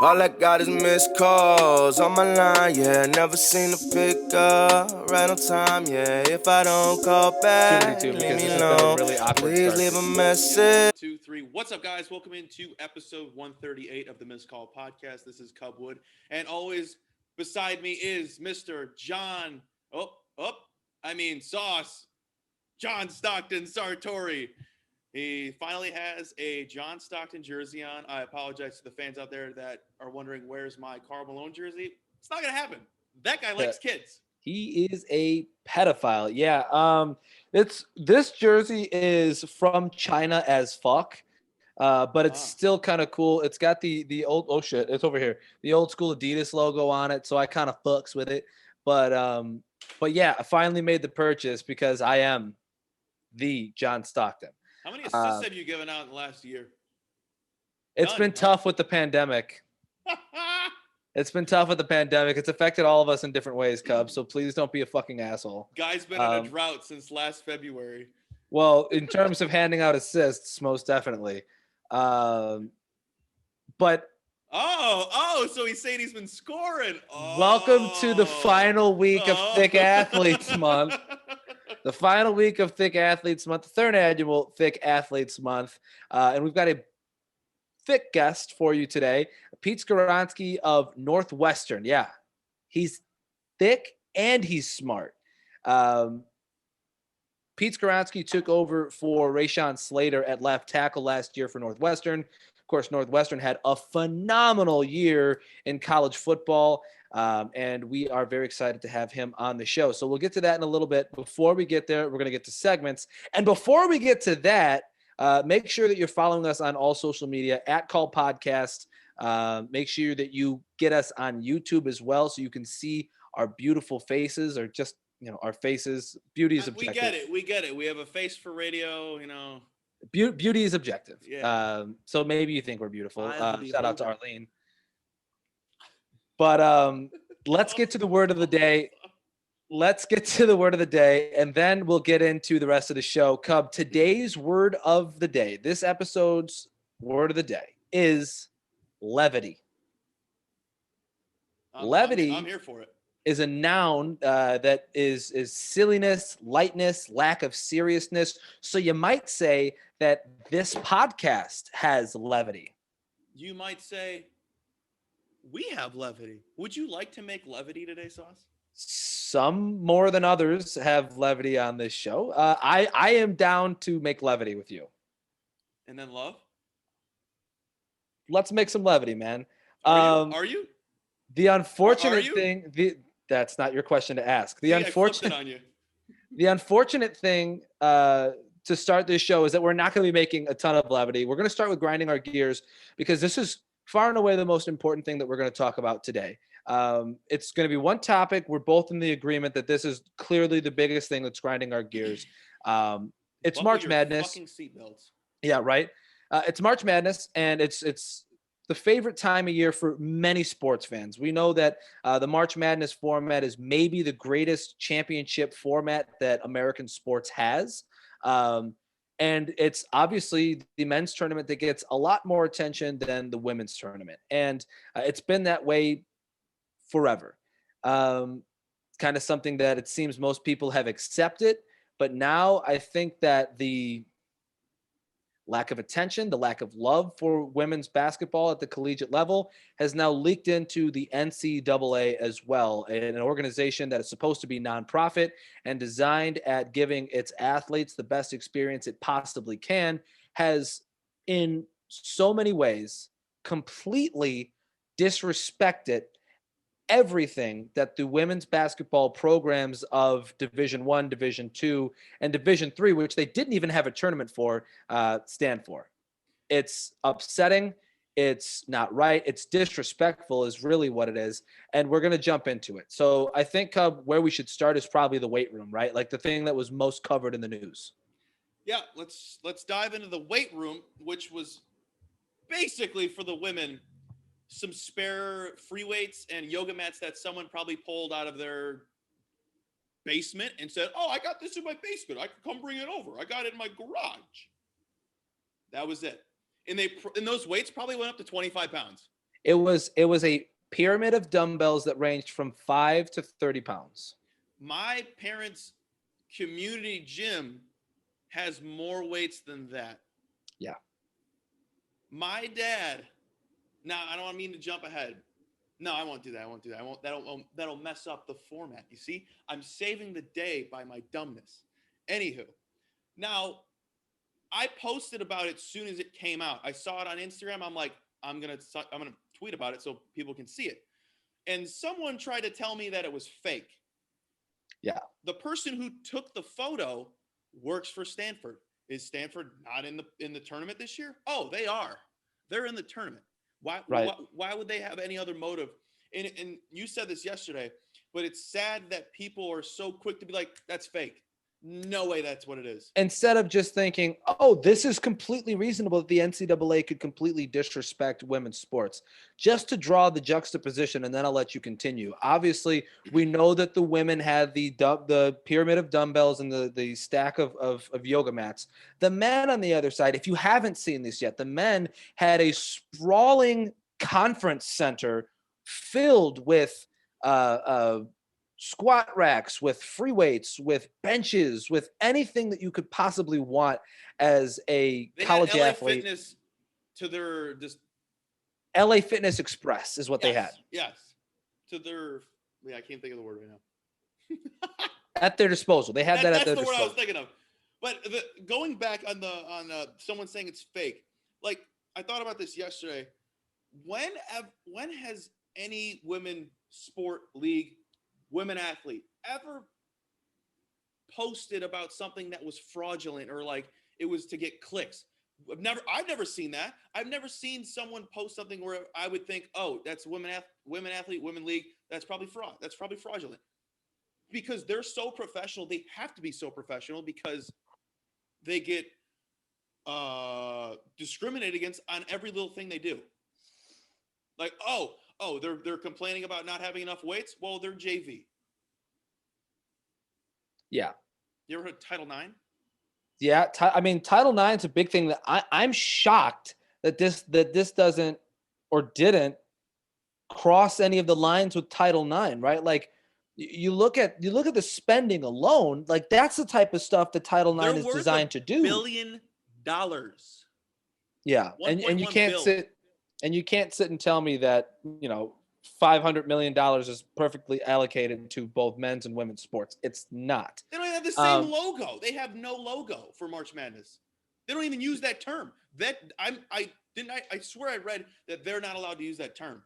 All I got is missed calls on my line, yeah. Never seen a pick up right on time, yeah. If I don't call Too many back, too, leave because me this has been a alone. really awkward Please start leave to a the show. message. 2, 3. What's up, guys? Welcome into episode 138 of the Missed Call Podcast. This is Cubwood, and always beside me is Mr. John. Sauce. John Stockton Sartori. He finally has a John Stockton jersey on. I apologize to the fans out there that are wondering where's my Karl Malone jersey. It's not gonna happen. That guy Yeah. likes kids. He is a pedophile. Yeah. It's this jersey is from China as fuck. But it's still kind of cool. It's got the old it's over here. The old school Adidas logo on it, so I kind of fucks with it. But yeah, I finally made the purchase because I am the John Stockton. How many assists have you given out in the last year? It's been tough with the pandemic. It's been tough with the pandemic. It's affected all of us in different ways, Cub. So please don't be a fucking asshole. Guy's been in a drought since last February. Well, in terms of handing out assists, most definitely. But so he's saying he's been scoring. Welcome to the final week of Thick Athletes Month. The final week of Thick Athletes Month, the third annual Thick Athletes Month. And we've got a thick guest for you today, Pete Skoronski of Northwestern. Yeah, he's thick and he's smart. Pete Skoronski took over for Rashawn Slater at left tackle last year for Northwestern. Of course, Northwestern had a phenomenal year in college football, and we are very excited to have him on the show. So we'll get to that in a little bit. Before we get there, we're going to get to segments. And before we get to that, make sure that you're following us on all social media at Call Podcast. Make sure that you get us on YouTube as well so you can see our beautiful faces, or just our faces. Beauty is objective. We get it. We have a face for radio, Beauty is objective. Yeah. So maybe you think we're beautiful. Shout out to Arlene. But let's get to the word of the day. And then we'll get into the rest of the show. Cub, today's word of the day, this episode's word of the day is levity. Levity. I'm here for it. Is a noun that is silliness, lightness, lack of seriousness. So you might say that this podcast has levity. You might say we have levity. Would you like to make levity today, Sauce? Some more than others have levity on this show. I am down to make levity with you. And then love? Let's make some levity, man. Are you? The unfortunate thing... That's not your question to ask. The unfortunate thing to start this show is that we're not going to be making a ton of levity. We're going to start with grinding our gears because this is far and away the most important thing that we're going to talk about today. It's going to be one topic. We're both in the agreement that this is clearly the biggest thing that's grinding our gears. It's March Madness. Fucking seatbelts. Yeah, right. It's March Madness, and it's the favorite time of year for many sports fans. We know that the March Madness format is maybe the greatest championship format that American sports has. And it's obviously the men's tournament that gets a lot more attention than the women's tournament. And it's been that way forever. Kind of something that it seems most people have accepted. But now I think that the lack of attention, the lack of love for women's basketball at the collegiate level has now leaked into the NCAA as well, an organization that is supposed to be nonprofit and designed at giving its athletes the best experience it possibly can, has in so many ways completely disrespected everything that the women's basketball programs of Division I, Division II, and Division III, which they didn't even have a tournament for, stand for. It's upsetting. It's not right. It's disrespectful is really what it is. And we're going to jump into it. So I think where we should start is probably the weight room, right? Like the thing that was most covered in the news. Yeah, let's dive into the weight room, which was basically for the women some spare free weights and yoga mats that someone probably pulled out of their basement and said, "Oh, I got this in my basement. I could come bring it over. I got it in my garage." That was it. And those weights probably went up to 25 pounds. It was a pyramid of dumbbells that ranged from 5 to 30 pounds. My parents' community gym has more weights than that. Yeah. My dad. Now, I don't mean to jump ahead. No, I won't do that. I won't do that. I won't. That'll mess up the format. You see, I'm saving the day by my dumbness. Anywho, now I posted about it as soon as it came out. I saw it on Instagram. I'm like, I'm gonna tweet about it so people can see it. And someone tried to tell me that it was fake. Yeah. The person who took the photo works for Stanford. Is Stanford not in the tournament this year? Oh, they are. They're in the tournament. Why would they have any other motive? And you said this yesterday, but it's sad that people are so quick to be like, that's fake. No way that's what it is. Instead of just thinking, oh, this is completely reasonable that the NCAA could completely disrespect women's sports, just to draw the juxtaposition, and then I'll let you continue. Obviously, we know that the women had the pyramid of dumbbells and the stack of yoga mats. The men on the other side, if you haven't seen this yet, the men had a sprawling conference center filled with squat racks, with free weights, with benches, with anything that you could possibly want as a college had LA athlete. Fitness to their just LA Fitness Express is what they had. Yes. To their I can't think of the word right now. At their disposal. They had that at their disposal. That's the word I was thinking of. But going back on someone saying it's fake, like I thought about this yesterday. When has any women sport league, women athlete ever posted about something that was fraudulent or like it was to get clicks? I've never seen that. I've never seen someone post something where I would think, oh, that's women athlete, women league. That's probably fraud. That's probably fraudulent. Because they're so professional. They have to be so professional because they get discriminated against on every little thing they do. Like, oh, they're complaining about not having enough weights. Well, they're JV. Yeah. You ever heard of Title IX? Yeah. Title IX is a big thing that I'm shocked that this doesn't or didn't cross any of the lines with Title IX, right? Like you look at the spending alone, like that's the type of stuff that Title IX is designed to do. $1 billion. Yeah. And you can't sit and tell me that, $500 million is perfectly allocated to both men's and women's sports. It's not. They don't even have the same logo. They have no logo for March Madness. They don't even use that term. I swear I read that they're not allowed to use that term.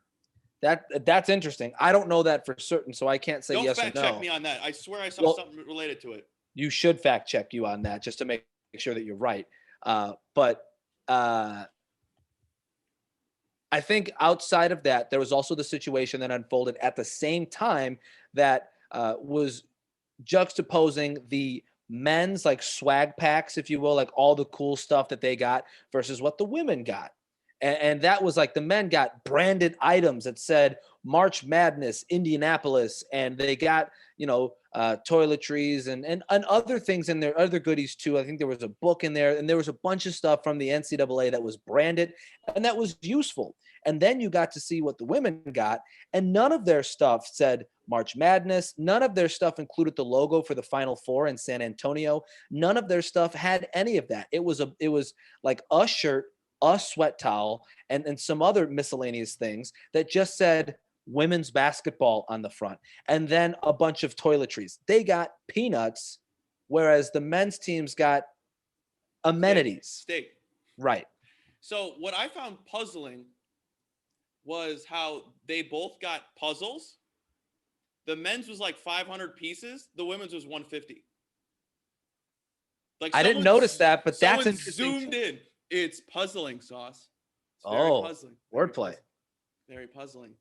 That's interesting. I don't know that for certain, so I can't say yes or no. Don't fact check me on that. I swear I saw something related to it. You should fact check you on that just to make sure that you're right. But I think outside of that, there was also the situation that unfolded at the same time that was juxtaposing the men's like swag packs, if you will, like all the cool stuff that they got versus what the women got. And that was like the men got branded items that said March Madness, Indianapolis, and they got, toiletries and other things in there, other goodies too. I think there was a book in there and there was a bunch of stuff from the NCAA that was branded and that was useful. And then you got to see what the women got, and none of their stuff said March Madness. None of their stuff included the logo for the Final Four in San Antonio. None of their stuff had any of that. It was like a shirt, a sweat towel, and some other miscellaneous things that just said women's basketball on the front, and then a bunch of toiletries. They got peanuts, whereas the men's teams got amenities. Steak. Right. So what I found puzzling was how they both got puzzles. The men's was like 500 pieces. The women's was 150. Like I didn't notice that, but that's interesting. Zoomed in. It's puzzling, Sauce. It's very puzzling. Wordplay. Very puzzling.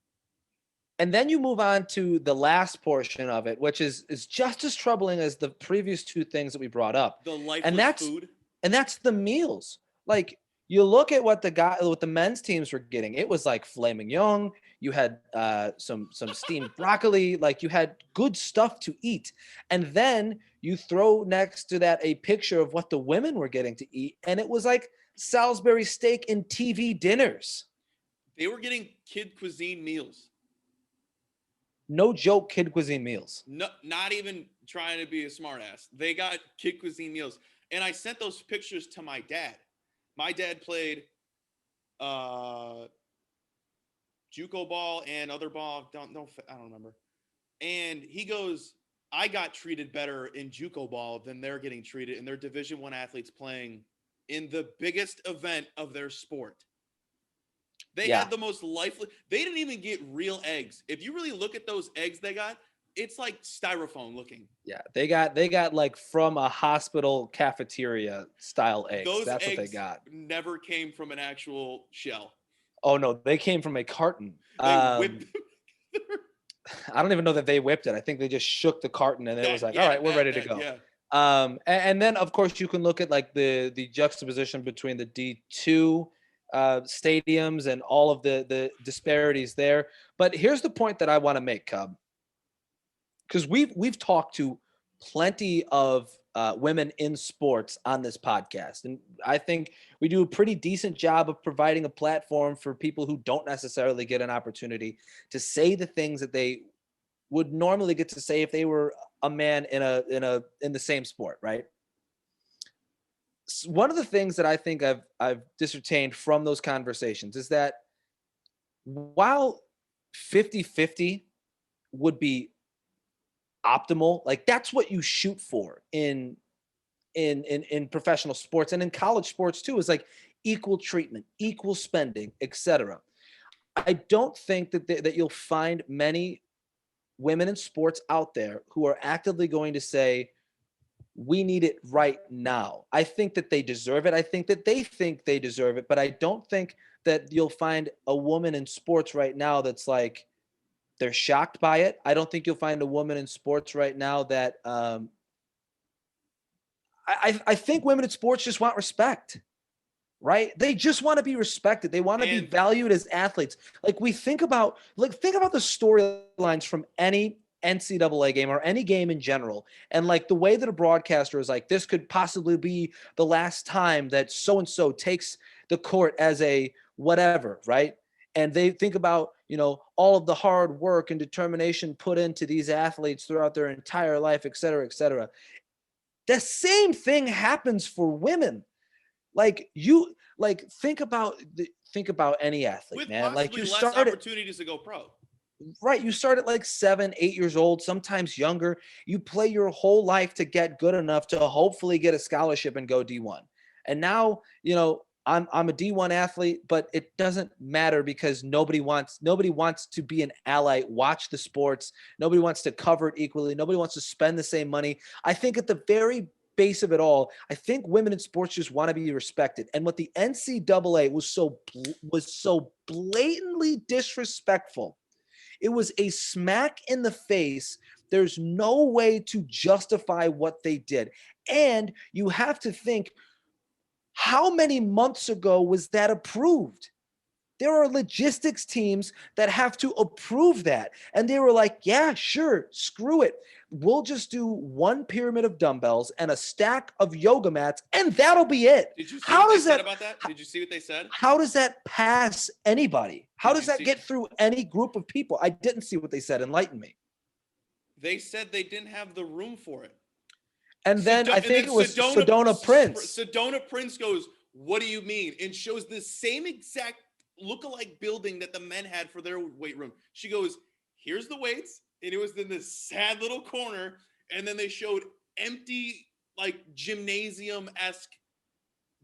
And then you move on to the last portion of it, which is just as troubling as the previous two things that we brought up. The lifeless food. And that's the meals. Like you look at what the men's teams were getting. It was like filet mignon. You had some steamed broccoli. Like you had good stuff to eat. And then you throw next to that a picture of what the women were getting to eat, and it was like Salisbury steak and TV dinners. They were getting kid cuisine meals. No joke, kid cuisine meals. No, not even trying to be a smartass. They got kid cuisine meals. And I sent those pictures to my dad. My dad played JUCO ball and other ball. I don't remember. And he goes, I got treated better in JUCO ball than they're getting treated, and they're Division I athletes playing in the biggest event of their sport. They had the most lifeless. They didn't even get real eggs. If you really look at those eggs they got, it's like styrofoam looking. Yeah, they got like from a hospital cafeteria style eggs. That's eggs what they got. Never came from an actual shell. Oh no, they came from a carton. They whipped. I don't even know that they whipped it. I think they just shook the carton and it was like, all right, we're ready to go. Yeah. And then of course you can look at like the juxtaposition between the D2 stadiums and all of the disparities there. But here's the point that I want to make, Cub, because we've talked to plenty of women in sports on this podcast, and I think we do a pretty decent job of providing a platform for people who don't necessarily get an opportunity to say the things that they would normally get to say if they were a man in the same sport, right? One of the things that I think I've discertained from those conversations is that while 50-50 would be optimal, like that's what you shoot for in professional sports and in college sports too, is like equal treatment, equal spending, etc. I don't think that you'll find many women in sports out there who are actively going to say, we need it right now. I think that they deserve it. I think that they think they deserve it, but I don't think that you'll find a woman in sports right now that's like, they're shocked by it. I don't think you'll find a woman in sports right now that I think women in sports just want respect, right? They just want to be respected. They want to be valued as athletes. Like think about the storylines from any NCAA game or any game in general. And like the way that a broadcaster is like, this could possibly be the last time that so-and-so takes the court as a whatever, right? And they think about, all of the hard work and determination put into these athletes throughout their entire life, et cetera, et cetera. The same thing happens for women. Think about any athlete, with man. Like you less opportunities to go pro. Right. You start at like 7, 8 years old, sometimes younger. You play your whole life to get good enough to hopefully get a scholarship and go D1. And now, I'm a D1 athlete, but it doesn't matter because nobody wants to be an ally, watch the sports. Nobody wants to cover it equally. Nobody wants to spend the same money. I think at the very base of it all, I think women in sports just want to be respected. And what the NCAA was so blatantly disrespectful. It was a smack in the face. There's no way to justify what they did. And you have to think, how many months ago was that approved? There are logistics teams that have to approve that. And they were like, yeah, sure, screw it. We'll just do one pyramid of dumbbells and a stack of yoga mats, and that'll be it. Did you see what they said about that? Did you see what they said? How does that pass anybody? How does that get through any group of people? I didn't see what they said. Enlighten me. They said they didn't have the room for it. And then I think it was Sedona Prince. Sedona Prince goes, what do you mean? And shows the same exact lookalike building that the men had for their weight room. She goes, here's the weights. And it was in this sad little corner. And then they showed empty, like gymnasium-esque,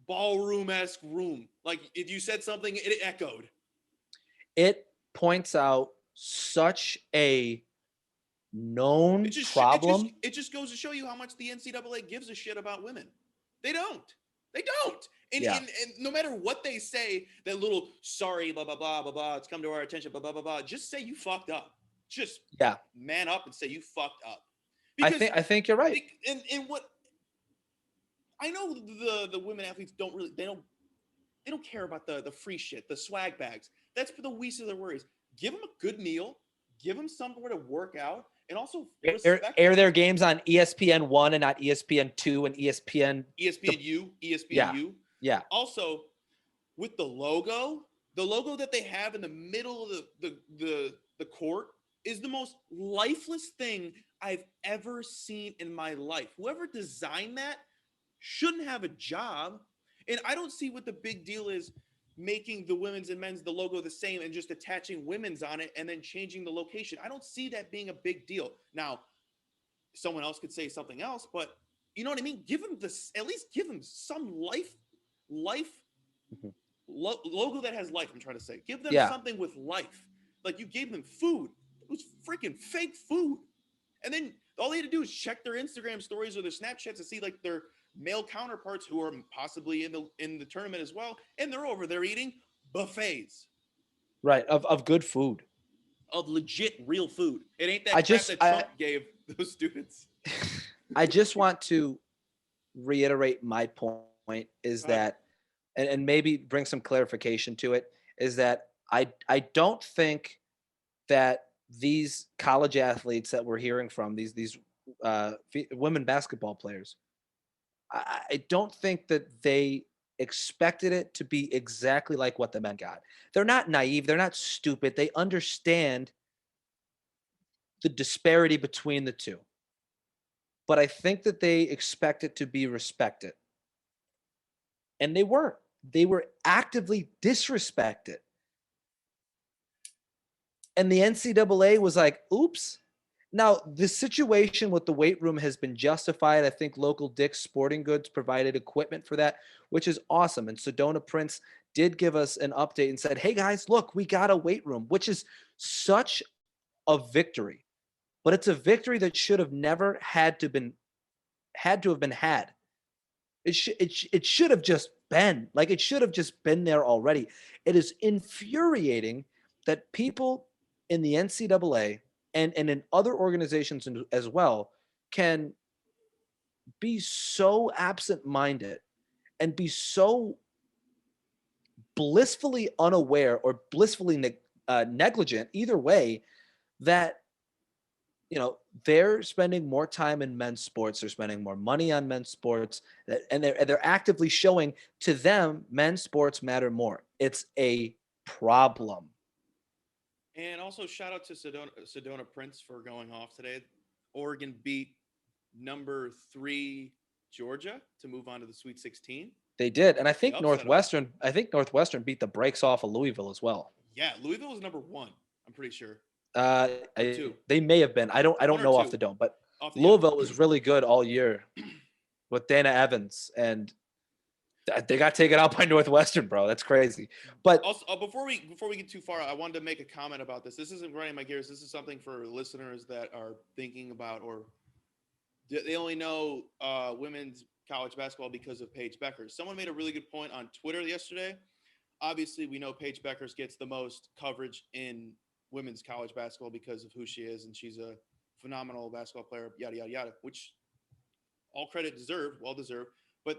ballroom-esque room. Like if you said something, it echoed. It points out such a known problem. It just goes to show you how much the NCAA gives a shit about women. They don't. And no matter what they say, that little sorry, blah, blah, blah, blah, blah, it's come to our attention, blah, blah, blah, blah. Just say you fucked up. Just man up and say you fucked up. Because I think you're right. And what I know, the women athletes don't care about the free shit, the swag bags. That's for the least of their worries. Give them a good meal. Give them somewhere to work out. And also air their games on ESPN 1 and not ESPN 2 and ESPN ESPNU. Yeah. Also, with the logo, The logo that they have in the middle of the court is the most lifeless thing I've ever seen in my life. Whoever designed that shouldn't have a job. And I don't see what the big deal is making the women's and men's the logo the same and just attaching women's on it and then changing the location. I don't see that being a big deal. Now, someone else could say something else, but you know what I mean? Give them this, at least give them some life logo that has life. I'm trying to say, give them something with life. Like you gave them food. It was freaking fake food. And then all they had to do is check their Instagram stories or their Snapchats to see like their male counterparts who are possibly in the tournament as well. And they're over there eating buffets. Right. Of good food. Of legit real food. It ain't that crap that Trump gave those students. I just want to reiterate my point is that, and maybe bring some clarification to it, is that I don't think that these college athletes that we're hearing from, these women basketball players, I don't think that they expected it to be exactly like what the men got. They're not naive. They're not stupid. They understand the disparity between the two. But I think that they expect it to be respected. And they weren't. They were actively disrespected. And the NCAA was like, oops. Now, the situation with the weight room has been justified. I think local Dick's Sporting Goods provided equipment for that, which is awesome. And Sedona Prince did give us an update and said, hey, guys, look, we got a weight room, which is such a victory. But it's a victory that should have never had to have been had. It should have just been. Like, it should have just been there already. It is infuriating that people in the NCAA and in other organizations as well can be so absent-minded and be so blissfully unaware or blissfully negligent, either way, that they're spending more time in men's sports. They're spending more money on men's sports, and they're actively showing to them men's sports matter more. It's a problem. And also shout out to Sedona Prince for going off today. Oregon beat number 3 Georgia to move on to the Sweet 16. They did, and I think Northwestern beat the brakes off of Louisville as well. Yeah, Louisville was number 1. I'm pretty sure. They may have been. I don't know off the dome, but Louisville was really good all year with Dana Evans, and they got taken out by Northwestern, bro. That's crazy. But also, before we get too far, I wanted to make a comment about this. This isn't grinding my gears. This is something for listeners that are thinking about, or they only know women's college basketball because of Paige Beckers. Someone made a really good point on Twitter yesterday. Obviously, we know Paige Beckers gets the most coverage in women's college basketball because of who she is, and she's a phenomenal basketball player, yada, yada, yada, which all credit deserved, well deserved. But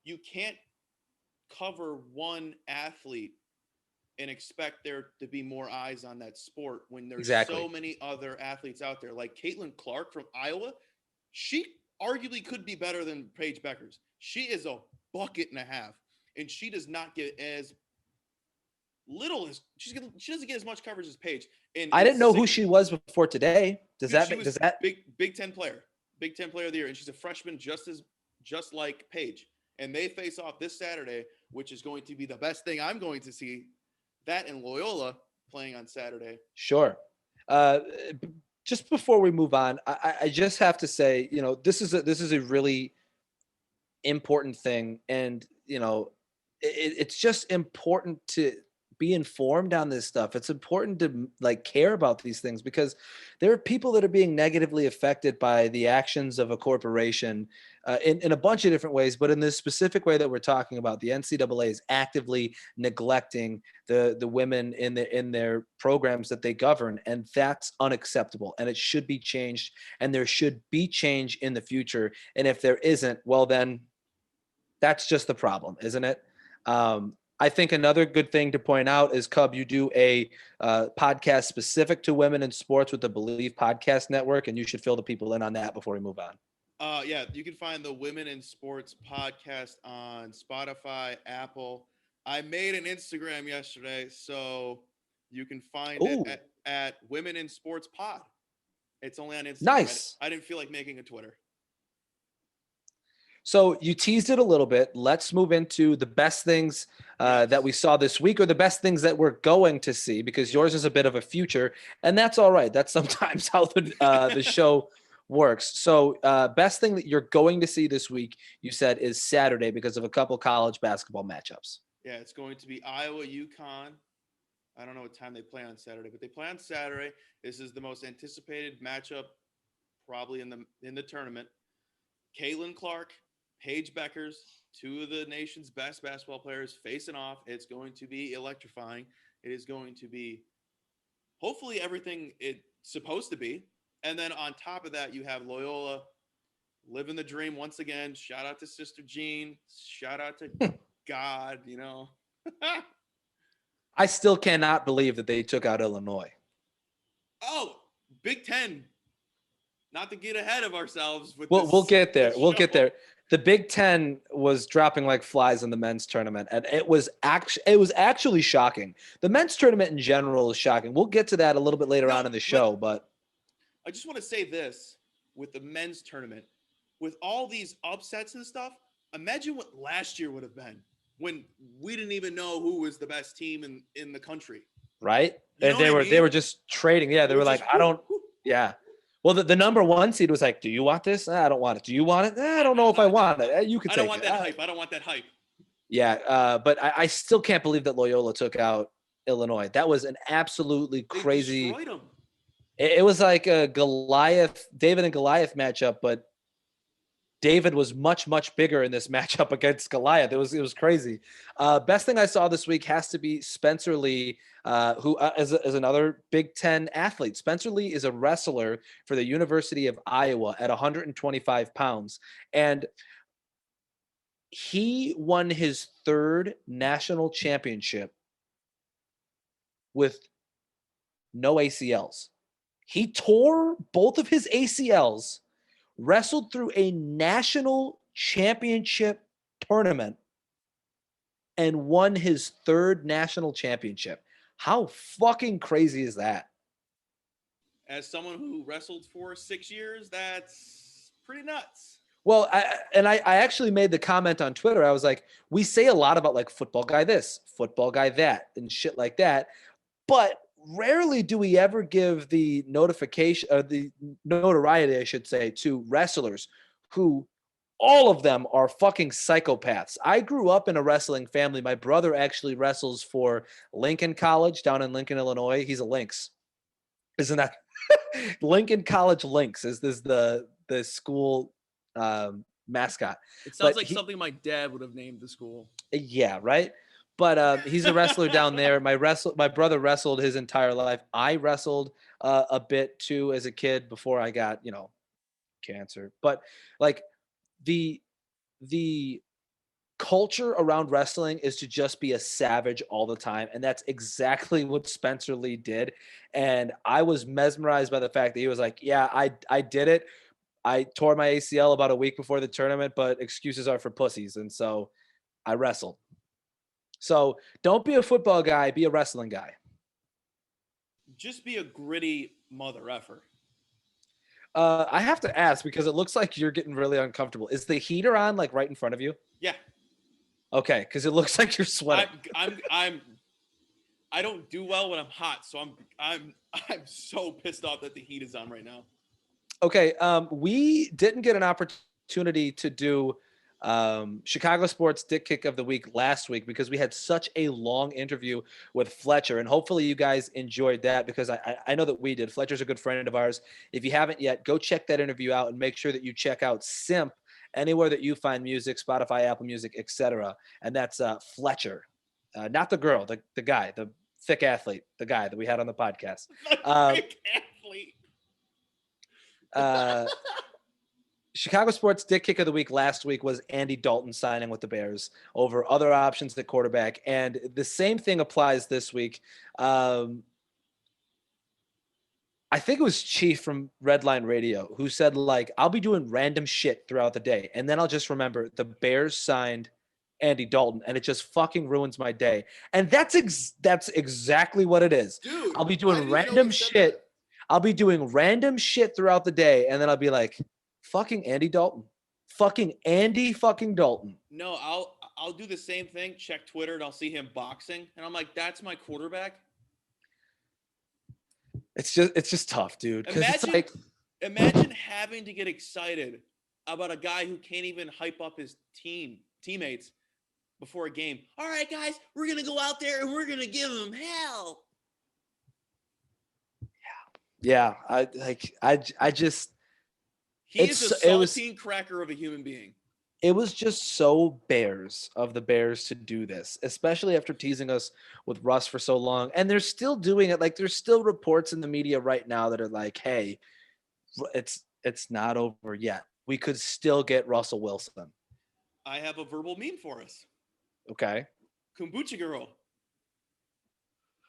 you can't cover one athlete and expect there to be more eyes on that sport when there's so many other athletes out there. Like Caitlin Clark from Iowa, she arguably could be better than Paige Beckers. She is a bucket and a half, and she does not get as little as she doesn't get as much coverage as Paige. And I didn't know who she was before today. Does that Big Ten player of the year, and she's a freshman just like Paige. And they face off this Saturday, which is going to be the best thing I'm going to see. That and Loyola playing on Saturday. Sure. Just before we move on, I just have to say, this is a really important thing, and it's just important to be informed on this stuff. It's important to care about these things, because there are people that are being negatively affected by the actions of a corporation in a bunch of different ways. But in this specific way that we're talking about, the NCAA is actively neglecting the women in their programs that they govern. And that's unacceptable. And it should be changed. And there should be change in the future. And if there isn't, well, then that's just the problem, isn't it? I think another good thing to point out is, Cub, you do a podcast specific to women in sports with the Believe Podcast Network, and you should fill the people in on that before we move on. Yeah, you can find the Women in Sports podcast on Spotify, Apple, I made an Instagram yesterday, so you can find it Ooh, at Women in Sports Pod. It's only on Instagram. nice. I didn't feel like making a Twitter. So you teased it a little bit. Let's move into the best things that Yes. we saw this week, or the best things that we're going to see, because yours is Yes. a bit of a future, and that's all right. That's sometimes how the show works. So best thing that you're going to see this week, you said, is Saturday because of a couple college basketball matchups. Yeah, it's going to be Iowa UConn. I don't know what time they play on Saturday, but they play on Saturday. This is the most anticipated matchup probably in the tournament. Caitlin Clark, Paige Beckers, two of the nation's best basketball players facing off. It's going to be electrifying. It is going to be hopefully everything it's supposed to be. And then on top of that, you have Loyola living the dream once again. Shout out to Sister Jean. Shout out to God, you know. I still cannot believe that they took out Illinois. Oh, Big Ten. Not to get ahead of ourselves with We'll this. get there. This We'll show. get there. The Big Ten was dropping like flies in the men's tournament, and it was actually shocking. The men's tournament in general is shocking. We'll get to that a little bit later on in the show, but I just want to say this with the men's tournament, with all these upsets and stuff. Imagine what last year would have been when we didn't even know who was the best team in the country. right? You know what I They mean? were just trading. Yeah, they were like, just, I don't. Yeah. Well, the number one seed was like, do you want this? I don't want it. Do you want it? I don't know if I want it. You can I take don't want it. that hype. I don't want that hype. Yeah, but I still can't believe that Loyola took out Illinois. That was an absolutely They crazy. destroyed them. It was like a David and Goliath matchup, but David was much, much bigger in this matchup against Goliath. It was crazy. Best thing I saw this week has to be Spencer Lee, who is another Big Ten athlete. Spencer Lee is a wrestler for the University of Iowa at 125 pounds. And he won his third national championship with no ACLs. He tore both of his ACLs, wrestled through a national championship tournament, and won his third national championship. How fucking crazy is that? As someone who wrestled for 6 years, that's pretty nuts. Well, I actually made the comment on Twitter. I was like, we say a lot about like football guy this, football guy that, and shit like that. But rarely do we ever give the notification or the notoriety, I should say, to wrestlers who all of them are fucking psychopaths. I grew up in a wrestling family. My brother actually wrestles for Lincoln College down in Lincoln, Illinois. He's a Lynx. Isn't that Lincoln College Lynx is this the school mascot. It sounds But like something my dad would have named the school. Yeah, right. But he's a wrestler down there. My brother wrestled his entire life. I wrestled a bit too as a kid before I got cancer. But like the culture around wrestling is to just be a savage all the time, and that's exactly what Spencer Lee did. And I was mesmerized by the fact that he was like, "Yeah, I did it. I tore my ACL about a week before the tournament, but excuses are for pussies." And so I wrestled. So don't be a football guy, be a wrestling guy. Just be a gritty mother effer. I have to ask because it looks like you're getting really uncomfortable. Is the heater on like right in front of you? Yeah. Okay, because it looks like you're sweating. I don't do well when I'm hot, so I'm so pissed off that the heat is on right now. Okay, we didn't get an opportunity to do Chicago Sports Dick Kick of the Week last week because we had such a long interview with Fletcher, and hopefully you guys enjoyed that because I know that we did. Fletcher's a good friend of ours. If you haven't yet, go check that interview out and make sure that you check out Simp anywhere that you find music, Spotify, Apple Music, etc. And that's Fletcher, not the girl, the guy, the thick athlete, the guy that we had on the podcast. Thick athlete. Chicago Sports Dick Kick of the Week last week was Andy Dalton signing with the Bears over other options at quarterback. And the same thing applies this week. I think it was Chief from Redline Radio who said, like, I'll be doing random shit throughout the day. And then I'll just remember the Bears signed Andy Dalton, and it just fucking ruins my day. And that's exactly what it is. Dude, I'll be I doing didn't even know random you said shit. that. I'll be doing random shit throughout the day, and then I'll be like, fucking Andy Dalton. Fucking Andy fucking Dalton. No, I'll do the same thing. Check Twitter and I'll see him boxing, and I'm like, that's my quarterback. It's just tough, dude. Because it's like, Imagine having to get excited about a guy who can't even hype up his teammates before a game. All right, guys, we're gonna go out there and we're gonna give them hell. yeah, I just He is a it was saltine cracker of a human being. it was just so Bears of the Bears to do this, especially after teasing us with Russ for so long. And they're still doing it. Like, there's still reports in the media right now that are like, hey, it's not over yet. We could still get Russell Wilson. I have a verbal meme for us. Okay. Kombucha girl.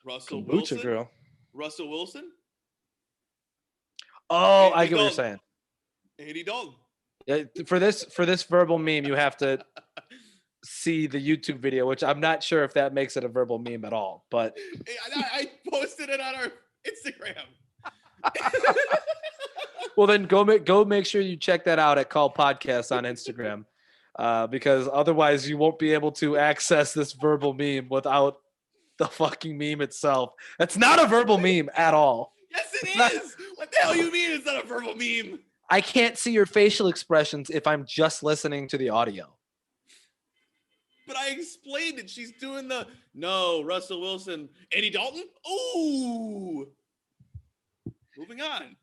Russell Kombucha Wilson. girl. Russell Wilson. Oh, Andy I get what you're Dalton. saying. Andy Dalton. Yeah, for this verbal meme, you have to see the YouTube video, which I'm not sure if that makes it a verbal meme at all. But I posted it on our Instagram. well, then go make sure you check that out at Call Podcast on Instagram, because otherwise you won't be able to access this verbal meme without the fucking meme itself. That's not a verbal meme at all. Yes, it is. What the hell you mean it's not a verbal meme? I can't see your facial expressions if I'm just listening to the audio. But I explained it. She's doing the no, Russell Wilson, Andy Dalton. Ooh. Moving on.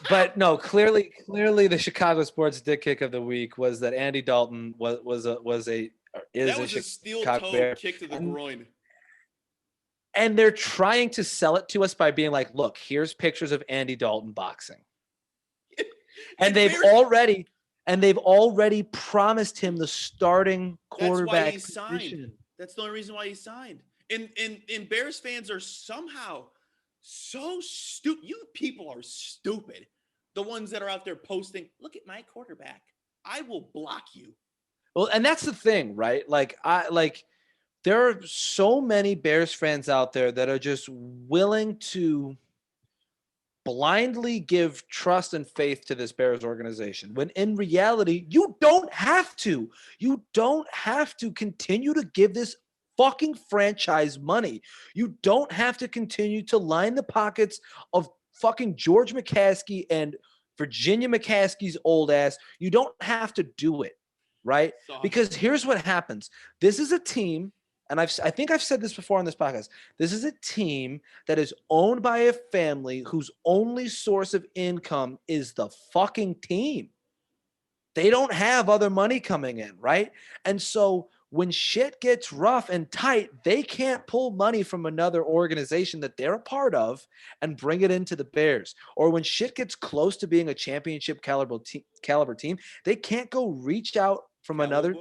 But no, clearly the Chicago sports dick kick of the week was that Andy Dalton is a steel Chicago toe Bear. kick to the groin. And they're trying to sell it to us by being like, look, here's pictures of Andy Dalton boxing. And they've already promised him the starting quarterback That's why he position. signed. That's the only reason why he signed. And Bears fans are somehow so stupid. You people are stupid. The ones that are out there posting, look at my quarterback. I will block you. Well, and that's the thing, right? There are so many Bears fans out there that are just willing to blindly give trust and faith to this Bears organization, when in reality, you don't have to. You don't have to continue to give this fucking franchise money. You don't have to continue to line the pockets of fucking George McCaskey and Virginia McCaskey's old ass. You don't have to do it, right? Because here's what happens. This is a team, and I think I've said this before on this podcast. This is a team that is owned by a family whose only source of income is the fucking team. They don't have other money coming in, right? And so when shit gets rough and tight, they can't pull money from another organization that they're a part of and bring it into the Bears. Or when shit gets close to being a championship caliber team, they can't go reach out from another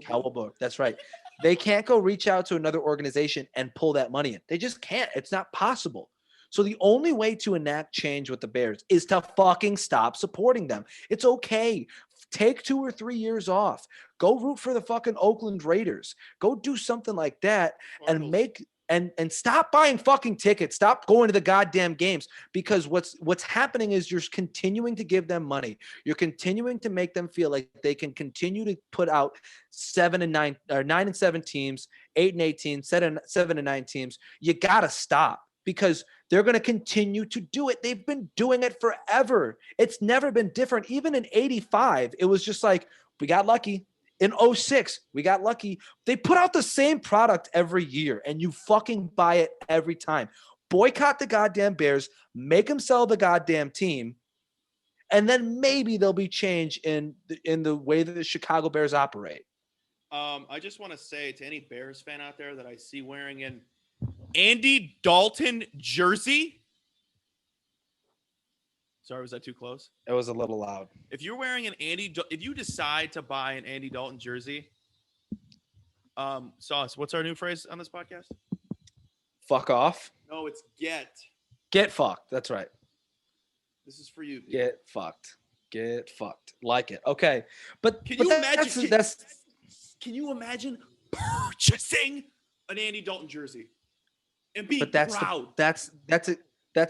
caliber. That's right. They can't go reach out to another organization and pull that money in. They just can't. It's not possible. So the only way to enact change with the Bears is to fucking stop supporting them. It's okay. Take 2 or 3 years off. Go root for the fucking Oakland Raiders. Go do something like that and make and stop buying fucking tickets. Stop going to the goddamn games, because what's happening is you're continuing to give them money. You're continuing to make them feel like they can continue to put out 7 and 9 or 9 and 7 teams, 8 and 18, 7 and 9 teams. You gotta stop, because they're going to continue to do it. They've been doing it forever. It's never been different. Even in 85, it was just like, we got lucky. In 06, we got lucky. They put out the same product every year, and you fucking buy it every time. Boycott the goddamn Bears, make them sell the goddamn team, and then maybe there'll be change in the way that the Chicago Bears operate. I just want to say to any Bears fan out there that I see wearing an Andy Dalton jersey. Sorry, was that too close? It was a little loud. If you're wearing if you decide to buy an Andy Dalton jersey, Sauce, what's our new phrase on this podcast? Fuck off. No, it's get fucked. That's right. This is for you. Dude. Get fucked. Like it. Okay. But can you imagine? Can you imagine purchasing an Andy Dalton jersey and being But that's proud? that's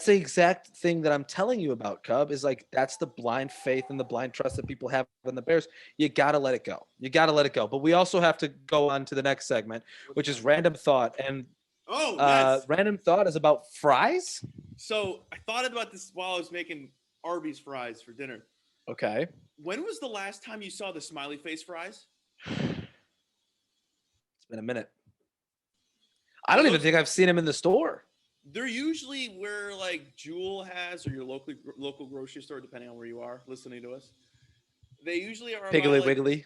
the exact thing that I'm telling you about, Cub, is like that's the blind faith and the blind trust that people have in the Bears. You got to let it go. You got to let it go. But we also have to go on to the next segment, which is random thought. And yes. random thought is about fries. So I thought about this while I was making Arby's fries for dinner. Okay. When was the last time you saw the smiley face fries? It's been a minute. I don't even think I've seen him in the store. They're usually where like Jewel has, or your local grocery store, depending on where you are listening to us. They usually are Piggly Wiggly.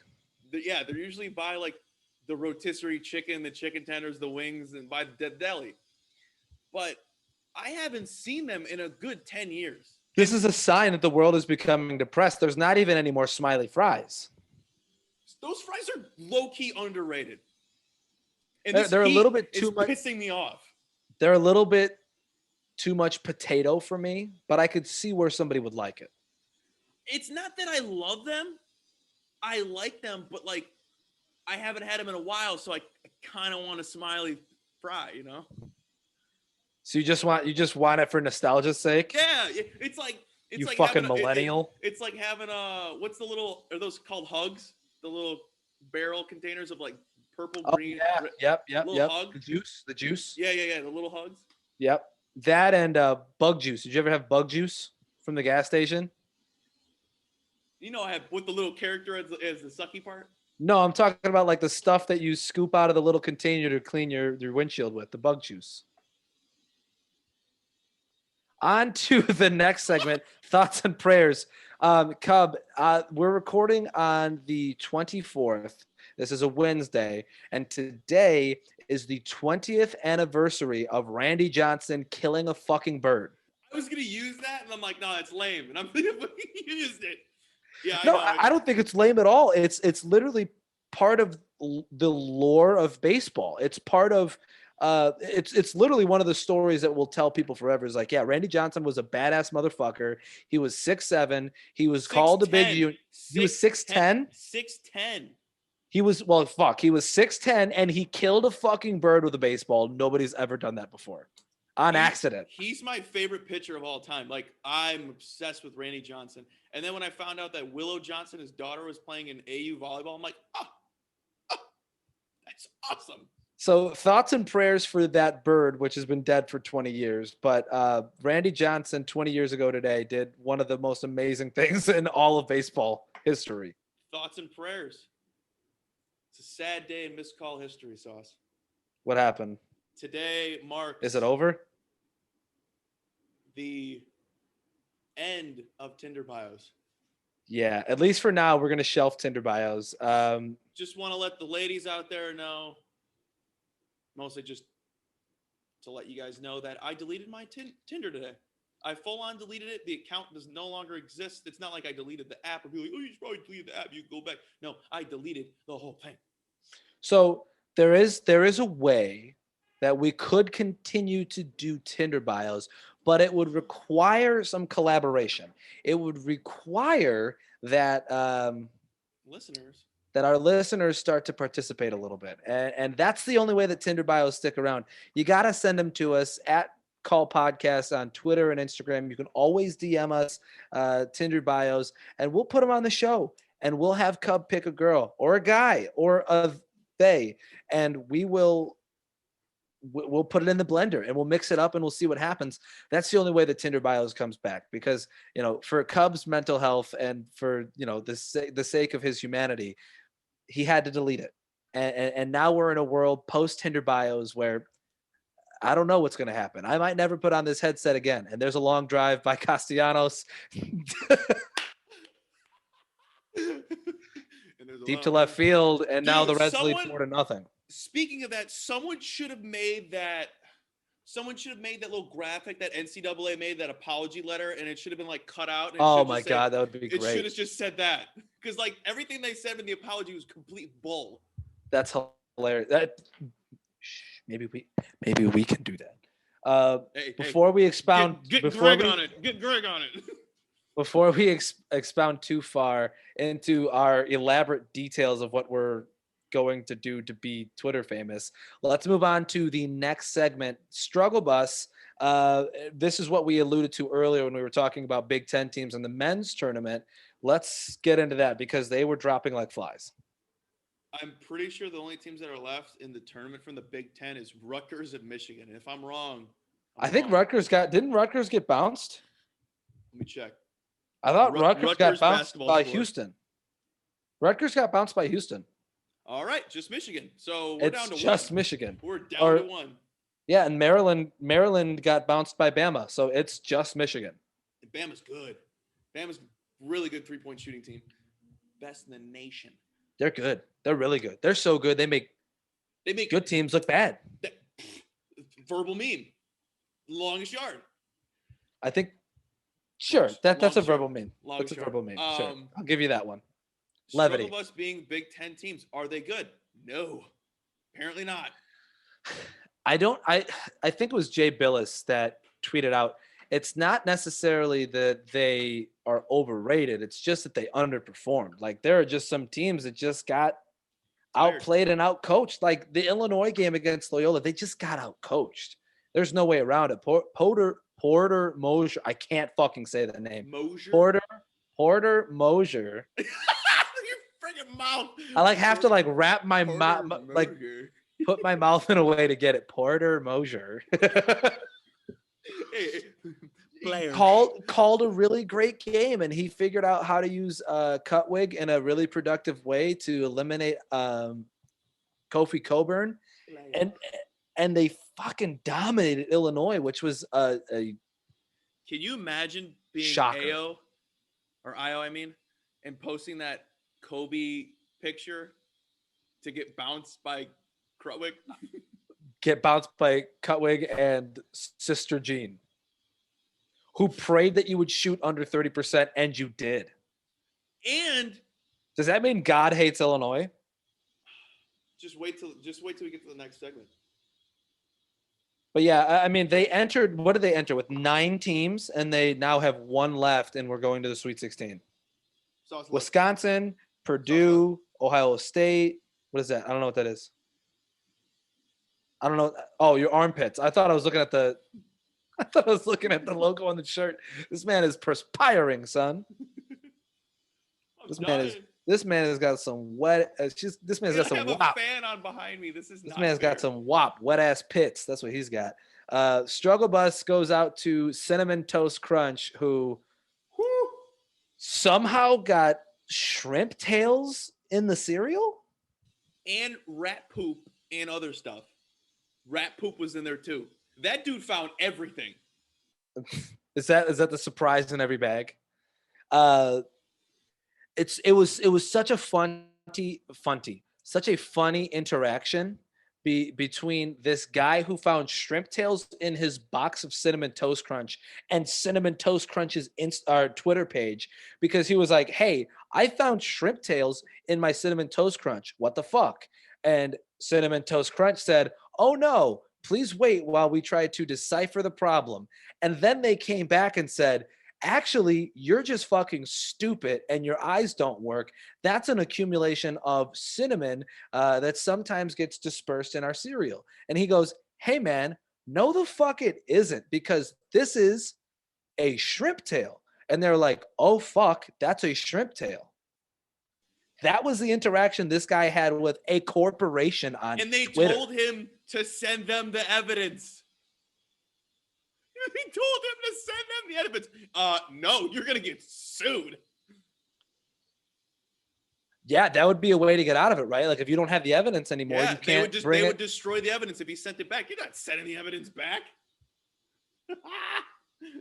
They're usually by like the rotisserie chicken, the chicken tenders, the wings, and by the deli. But I haven't seen them in a good 10 years. This is a sign that the world is becoming depressed. There's not even any more smiley fries. Those fries are low-key underrated. And they're a little bit too much. Pissing me off. They're a little bit too much potato for me, but I could see where somebody would like it. It's not that I love them. I like them, but like I haven't had them in a while, so I kind of want a smiley fry, you know? So you just want it for nostalgia's sake? Yeah, it's like you like fucking millennial. It's like having what's the little, are those called hugs? The little barrel containers of like purple, green. Yeah. Yep. Hug. The juice. Yeah. The little hugs. Yep. That and bug juice. Did you ever have bug juice from the gas station? You know, I have with the little character as the sucky part. No, I'm talking about like the stuff that you scoop out of the little container to clean your windshield with, the bug juice. On to the next segment, thoughts and prayers. Cub, we're recording on the 24th. This is a Wednesday, and today is the 20th anniversary of Randy Johnson killing a fucking bird. I was going to use that, and I'm like, no, it's lame. And I'm used it. Yeah, no, I don't think it's lame at all. It's literally part of the lore of baseball. It's part of it's literally one of the stories that will tell people forever. Is like, yeah, Randy Johnson was a badass motherfucker. He was 6'7". He was called the big unit. He was 6'10". 6'10". He was He was 6'10", and he killed a fucking bird with a baseball. Nobody's ever done that before. On accident. He's my favorite pitcher of all time. Like, I'm obsessed with Randy Johnson. And then when I found out that Willow Johnson, his daughter, was playing in AU volleyball, I'm like, oh, that's awesome. So thoughts and prayers for that bird, which has been dead for 20 years. But Randy Johnson, 20 years ago today, did one of the most amazing things in all of baseball history. Thoughts and prayers. It's a sad day in missed call history, Sauce. What happened? Today marks... Is it over? The end of Tinder bios. Yeah, at least for now, we're going to shelf Tinder bios. Just want to let the ladies out there know, mostly just to let you guys know that I deleted my Tinder today. I full on deleted it. The account does no longer exist. It's not like I deleted the app or be like, oh, you should probably delete the app. You can go back. No, I deleted the whole thing. So there is a way that we could continue to do Tinder bios, but it would require some collaboration. It would require that our listeners start to participate a little bit. And that's the only way that Tinder bios stick around. You got to send them to us at Call Podcast on Twitter and Instagram. You can always DM us Tinder bios, and we'll put them on the show. And we'll have Cub pick a girl or a guy or a they, and we'll put it in the blender and we'll mix it up and we'll see what happens. That's the only way that Tinder bios comes back, because, you know, for Cub's mental health and for, you know, the sake of his humanity, he had to delete it. And now we're in a world post Tinder bios where I don't know what's going to happen. I might never put on this headset again. And there's a long drive by Castellanos. Deep to left field, and now the Reds lead 4-0. Speaking of that, someone should have made that little graphic that NCAA made, that apology letter, and it should have been like cut out. And oh my God, that would be great. It should have just said that, because like everything they said in the apology was complete bull. That's hilarious. Maybe we can do that. Before we expound, get Greg on it. Get Greg on it. Before we expound too far into our elaborate details of what we're going to do to be Twitter famous. Let's move on to the next segment, Struggle Bus. This is what we alluded to earlier when we were talking about Big Ten teams in the men's tournament. Let's get into that because they were dropping like flies. I'm pretty sure the only teams that are left in the tournament from the Big Ten is Rutgers and Michigan. And if I'm wrong, I think didn't Rutgers get bounced? Let me check. I thought Rutgers got bounced by score. Houston. Rutgers got bounced by Houston. All right, just Michigan. So we're down to just one. Michigan. We're down to one. Yeah, and Maryland got bounced by Bama, so it's just Michigan. And Bama's good. Bama's really good three-point shooting team. Best in the nation. They're good. They're really good. They're so good. They make good teams look bad. Verbal meme. Longest yard. I think. Sure, that's a verbal yard. meme. Longest That's a verbal meme. yard. Sure, I'll give you that one. Struggle Levity. Bus being Big Ten teams. Are they good? No. Apparently not. I think it was Jay Billis that tweeted out, it's not necessarily that they are overrated. It's just that they underperformed. Like there are just some teams that just got outplayed and outcoached. Like the Illinois game against Loyola, they just got outcoached. There's no way around it. Porter Mosier. I can't fucking say that name. Mosier? Porter Mosier. Your freaking mouth. I have to wrap my mouth, put my mouth in a way to get it. Porter Mosier. Player. Called a really great game, and he figured out how to use Cutwig in a really productive way to eliminate Kofi Coburn, and they fucking dominated Illinois, which was a Can you imagine being shocker. Io, and posting that Kobe picture to get bounced by Crutwig? Get bounced by Cutwig and Sister Jean, who prayed that you would shoot under 30%, and you did. And does that mean God hates Illinois? Just wait till we get to the next segment. But yeah, they entered. What did they enter with? 9 teams, and they now have 1 left, and we're going to the Sweet 16. Wisconsin, Purdue, Ohio State. What is that? I don't know what that is. I don't know. Oh, your armpits. I thought I was looking at the logo on the shirt. This man is perspiring, son. This man has got some wet. This man's got some wop. I have a fan on behind me. This man's got some wop, wet ass pits. That's what he's got. Struggle Bus goes out to Cinnamon Toast Crunch, who somehow got shrimp tails in the cereal and rat poop and other stuff. Rat poop was in there too. That dude found everything. Is that the surprise in every bag? It was such a such a funny interaction between this guy who found shrimp tails in his box of Cinnamon Toast Crunch and Cinnamon Toast Crunch's Twitter page, because he was like, "Hey, I found shrimp tails in my Cinnamon Toast Crunch. What the fuck?" And Cinnamon Toast Crunch said, "Oh no, please wait while we try to decipher the problem." And then they came back and said, "Actually, you're just fucking stupid and your eyes don't work. That's an accumulation of cinnamon that sometimes gets dispersed in our cereal." And he goes, "Hey man, no the fuck it isn't, because this is a shrimp tail." And they're like, "Oh fuck, that's a shrimp tail." That was the interaction this guy had with a corporation on Twitter. And they told him to send them the evidence. He told him to send them the evidence. No, you're going to get sued. Yeah, that would be a way to get out of it, right? Like if you don't have the evidence anymore, you can't they would destroy the evidence if he sent it back. You're not sending the evidence back.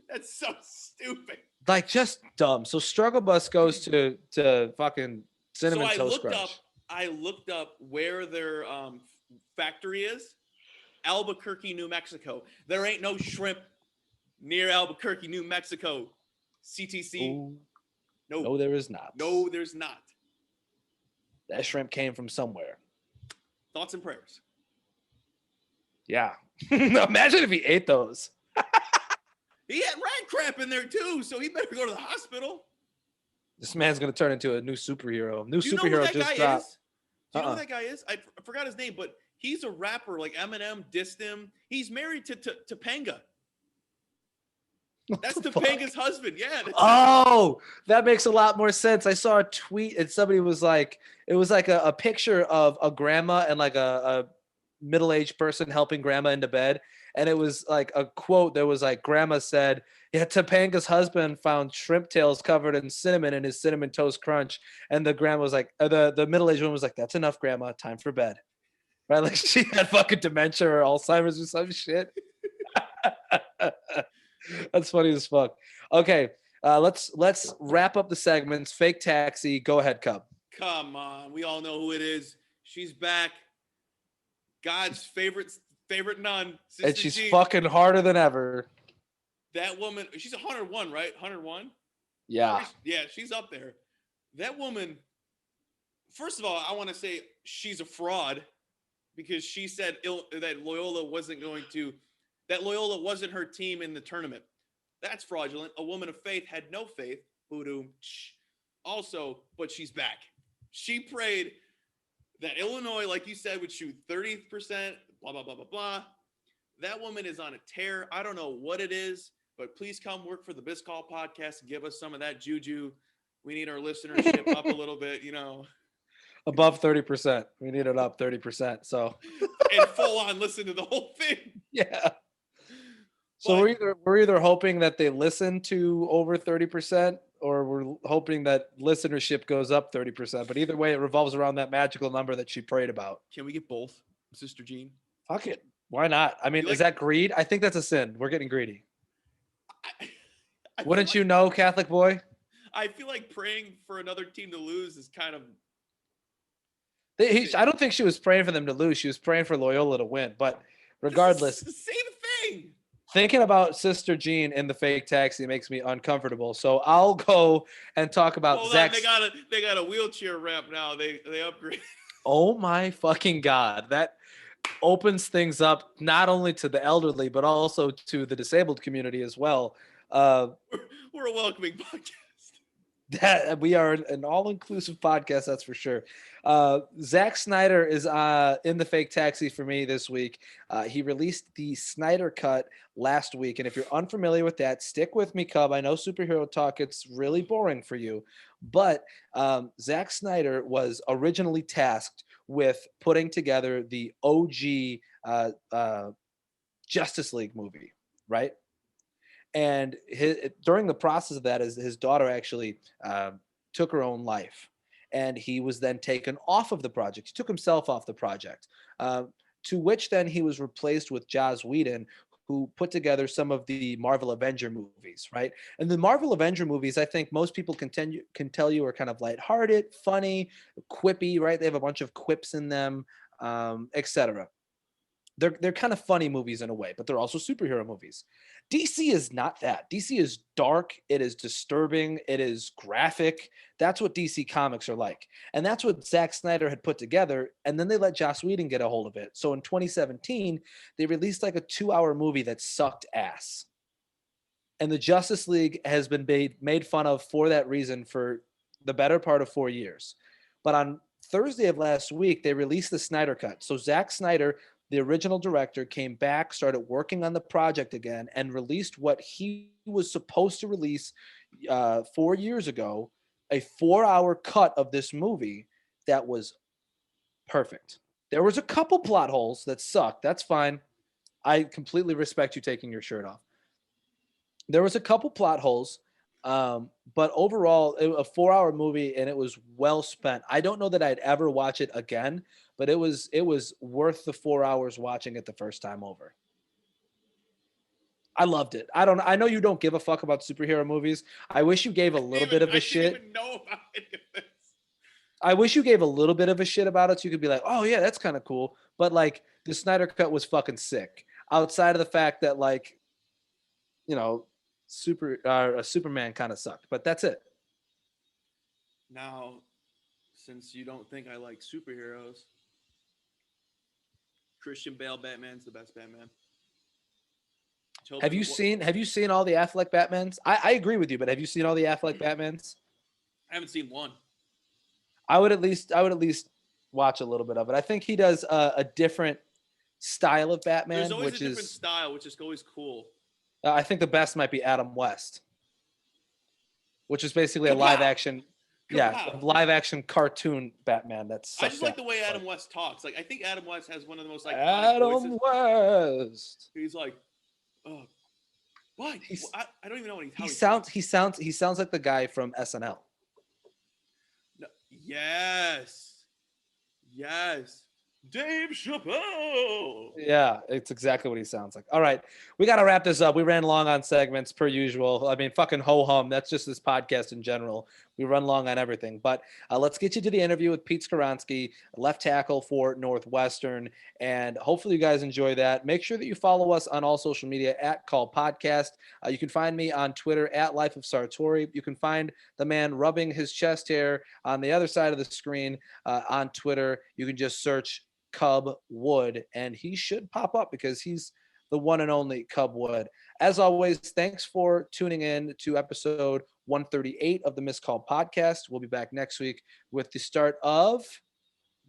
That's so stupid. Like just dumb. So Struggle Bus goes to fucking Cinnamon Toast Crunch. I looked up where their factory is. Albuquerque, New Mexico. There ain't no shrimp near Albuquerque, New Mexico. CTC. Ooh. No, there is not. No, there's not. That shrimp came from somewhere. Thoughts and prayers. Yeah. Imagine if he ate those. He had rat crap in there too, so he better go to the hospital. This man's going to turn into a new superhero. Do you know who that guy is? Do you know who that guy is? I forgot his name, but he's a rapper. Like Eminem dissed him. He's married to Topanga. That's Topanga's husband. Yeah. Oh, that makes a lot more sense. I saw a tweet and somebody was like, it was like a picture of a grandma and like a middle-aged person helping grandma into bed. And it was like a quote that was like, grandma said, yeah, Topanga's husband found shrimp tails covered in cinnamon in his cinnamon toast crunch. And the grandma was like, the middle-aged woman was like, that's enough, grandma, time for bed. Right? Like she had fucking dementia or Alzheimer's or some shit. That's funny as fuck. Okay, let's wrap up the segments. Fake taxi. Go ahead, Cub. Come on, we all know who it is. She's back. God's favorite nun. Sister And she's Jean. fucking harder than ever. That woman. She's 101, right? 101. Yeah. Yeah, she's up there. That woman. First of all, I want to say she's a fraud because she said that Loyola wasn't going to. That Loyola wasn't her team in the tournament. That's fraudulent. A woman of faith had no faith. Voodoo. Also, but she's back. She prayed that Illinois, like you said, would shoot 30%, blah, blah, blah, blah, blah. That woman is on a tear. I don't know what it is, but please come work for the Biscall podcast and give us some of that juju. We need our listenership up a little bit, Above 30%. We need it up 30%. So. And full on listen to the whole thing. Yeah. So we're either hoping that they listen to over 30%, or we're hoping that listenership goes up 30%. But either way, it revolves around that magical number that she prayed about. Can we get both, Sister Jean? Fuck it. Why not? I mean, is that greed? I think that's a sin. We're getting greedy. Wouldn't you know, Catholic boy? I feel like praying for another team to lose is kind of. I don't think she was praying for them to lose. She was praying for Loyola to win. But regardless, it's the same thing. Thinking about Sister Jean in the fake taxi makes me uncomfortable. So I'll go and talk about Zach. They got a wheelchair ramp now. They upgrade. Oh my fucking God. That opens things up not only to the elderly, but also to the disabled community as well. We're a welcoming podcast. That we are an all-inclusive podcast, that's for sure. Zack Snyder is in the fake taxi for me this week. He released the Snyder Cut last week, and if you're unfamiliar with that, stick with me, Cub. I know superhero talk, it's really boring for you, but Zack Snyder was originally tasked with putting together the OG Justice League movie, right? And during the process of that, his daughter actually took her own life. And he was then taken off of the project. He took himself off the project, to which then he was replaced with Joss Whedon, who put together some of the Marvel Avenger movies, right? And the Marvel Avenger movies, I think most people can tell you are kind of lighthearted, funny, quippy, right? They have a bunch of quips in them, etc. They're kind of funny movies in a way, but they're also superhero movies. DC is not that. DC is dark. It is disturbing. It is graphic. That's what DC comics are like. And that's what Zack Snyder had put together. And then they let Joss Whedon get a hold of it. So in 2017, they released like a 2-hour movie that sucked ass. And the Justice League has been made fun of for that reason for the better part of 4 years. But on Thursday of last week, they released the Snyder Cut. So Zack Snyder, the original director, came back, started working on the project again, and released what he was supposed to release 4 years ago, a 4-hour cut of this movie that was perfect. There was a couple plot holes that sucked. That's fine. I completely respect you taking your shirt off. There was a couple plot holes, but overall, a 4-hour movie, and it was well spent. I don't know that I'd ever watch it again, but it was worth the 4 hours watching it the first time over. I loved it. I know you don't give a fuck about superhero movies. I wish you gave a little bit of a shit. I didn't even know about it. I wish you gave a little bit of a shit about it so you could be like, oh yeah, that's kind of cool. But like the Snyder Cut was fucking sick. Outside of the fact that like, you know, Superman kind of sucked, but that's it. Now, since you don't think I like superheroes, Christian Bale Batman's the best Batman. Have you seen all the Affleck Batmans? I agree with you, but have you seen all the Affleck Batmans? I haven't seen one. I would at least watch a little bit of it. I think he does a different style of Batman, There's always which a different is style, which is always cool. I think the best might be Adam West, which is basically a Kapow! live action, Kapow! live action cartoon Batman. I just like the way Adam West talks. Like I think Adam West has one of the most iconic Adam voices. West. He's like, what? He's- I don't even know He sounds like the guy from SNL. No, yes. Dave Chappelle. Yeah, it's exactly what he sounds like. All right, we got to wrap this up. We ran long on segments per usual. I mean, fucking ho-hum. That's just this podcast in general. We run long on everything. But let's get you to the interview with Pete Skoronski, left tackle for Northwestern. And hopefully you guys enjoy that. Make sure that you follow us on all social media at Call Podcast. You can find me on Twitter at Life of Sartori. You can find the man rubbing his chest hair on the other side of the screen on Twitter. You can just search Cub Wood, and he should pop up because he's the one and only Cub Wood. As always, thanks for tuning in to episode 138 of the Missed Call Podcast. We'll be back next week with the start of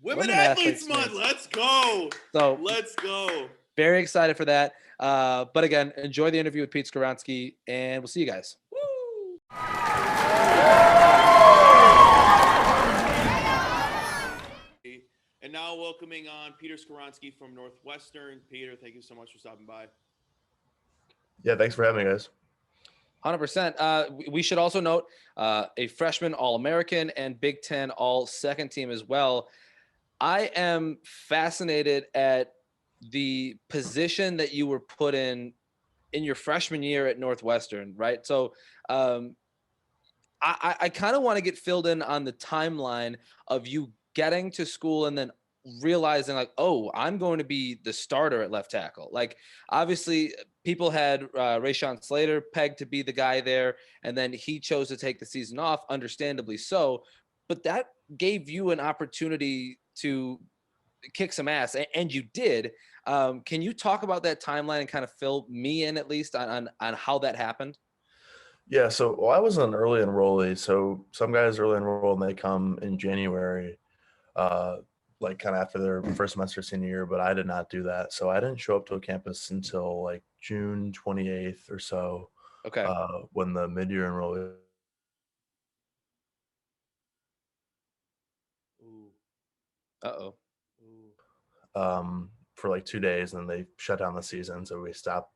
Women Athletes Month. Let's go. So let's go. Very excited for that. But again, enjoy the interview with Pete Skoronski, and we'll see you guys. Woo! And now welcoming on Peter Skoronski from Northwestern. Peter, thank you so much for stopping by. Yeah, thanks for having me, guys. 100%. We should also note a freshman All-American and Big Ten All-Second team as well. I am fascinated at the position that you were put in your freshman year at Northwestern, right? So I kind of want to get filled in on the timeline of you getting to school and then realizing like, oh, I'm going to be the starter at left tackle. Like, obviously people had Rashawn Slater pegged to be the guy there, and then he chose to take the season off, understandably so, but that gave you an opportunity to kick some ass, and you did. Can you talk about that timeline and kind of fill me in at least on how that happened? Yeah, so I was an early enrollee. So some guys early enroll and they come in January, like kind of after their first semester senior year, but I did not do that. So I didn't show up to a campus until like June 28th or so. Okay. When the mid-year enrollee. Uh-oh. For like 2 days, and they shut down the season. So we stopped,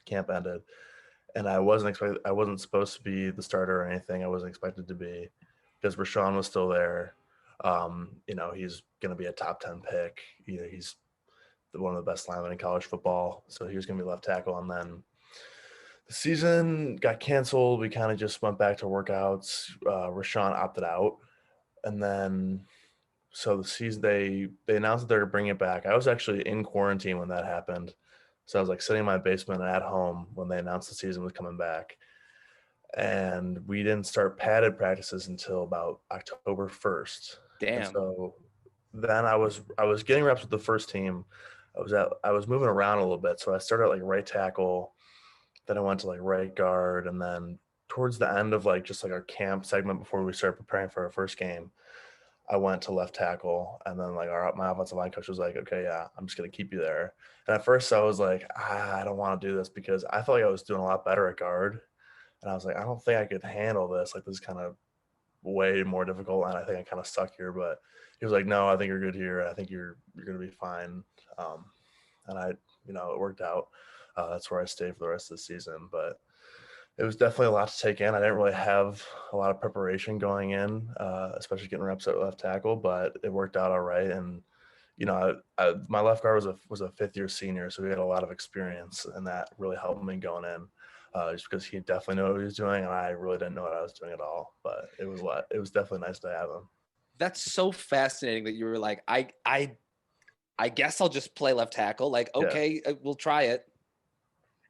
camp ended. And I wasn't supposed to be the starter or anything. I wasn't expected to be, because Rashawn was still there. He's going to be a top 10 pick. He's one of the best linemen in college football. So he was going to be left tackle. And then the season got canceled. We kind of just went back to workouts. Rashawn opted out. And then, so the season, they announced that they're bringing it back. I was actually in quarantine when that happened. So I was like sitting in my basement at home when they announced the season was coming back. And we didn't start padded practices until about October 1st. Damn. And so then I was getting reps with the first team. I was moving around a little bit. So I started like right tackle, then I went to like right guard, and then towards the end of like just like our camp segment before we started preparing for our first game, I went to left tackle, and then like my offensive line coach was like, okay, yeah, I'm just going to keep you there. And at first I was like, I don't want to do this, because I felt like I was doing a lot better at guard. And I was like, I don't think I could handle this. Like, this is kind of way more difficult, and I think I kind of stuck here. But he was like, no, I think you're good here. I think you're going to be fine. And it worked out. That's where I stayed for the rest of the season. But it was definitely a lot to take in. I didn't really have a lot of preparation going in, especially getting reps at left tackle, but it worked out all right. And, my left guard was a fifth-year senior, so he had a lot of experience, and that really helped me going in, just because he definitely knew what he was doing, and I really didn't know what I was doing at all. But it was definitely nice to have him. That's so fascinating that you were like, I guess I'll just play left tackle. Like, okay, we'll try it.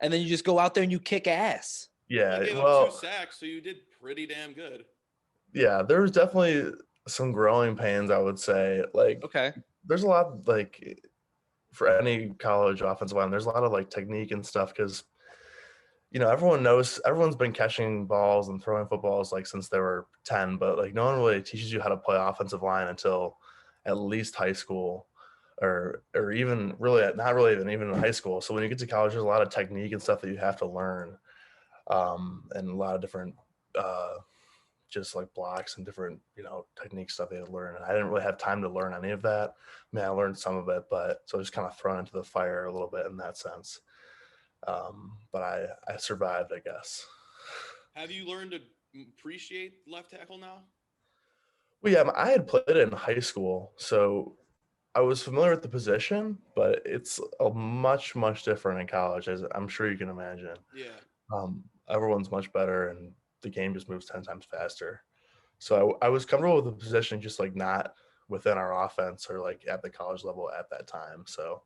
And then you just go out there and you kick ass. Yeah, you gave up 2 sacks, so you did pretty damn good. Yeah, there was definitely some growing pains, I would say. Like, okay, there's a lot, like, for any college offensive line, there's a lot of like technique and stuff, because everyone's been catching balls and throwing footballs like since they were 10, but like no one really teaches you how to play offensive line until at least high school, or even really not really even in high school. So when you get to college, there's a lot of technique and stuff that you have to learn, and a lot of different just like blocks and different technique stuff they had to learn. And I didn't really have time to learn any of that. I mean, I learned some of it, but so I was kind of thrown into the fire a little bit in that sense. But I survived, I guess. Have you learned to appreciate left tackle now? Well, yeah, I had played it in high school, so I was familiar with the position, but it's a much different in college, as I'm sure you can imagine. Yeah. Everyone's much better, and the game just moves 10 times faster. So I was comfortable with the position, just like not within our offense or like at the college level at that time. So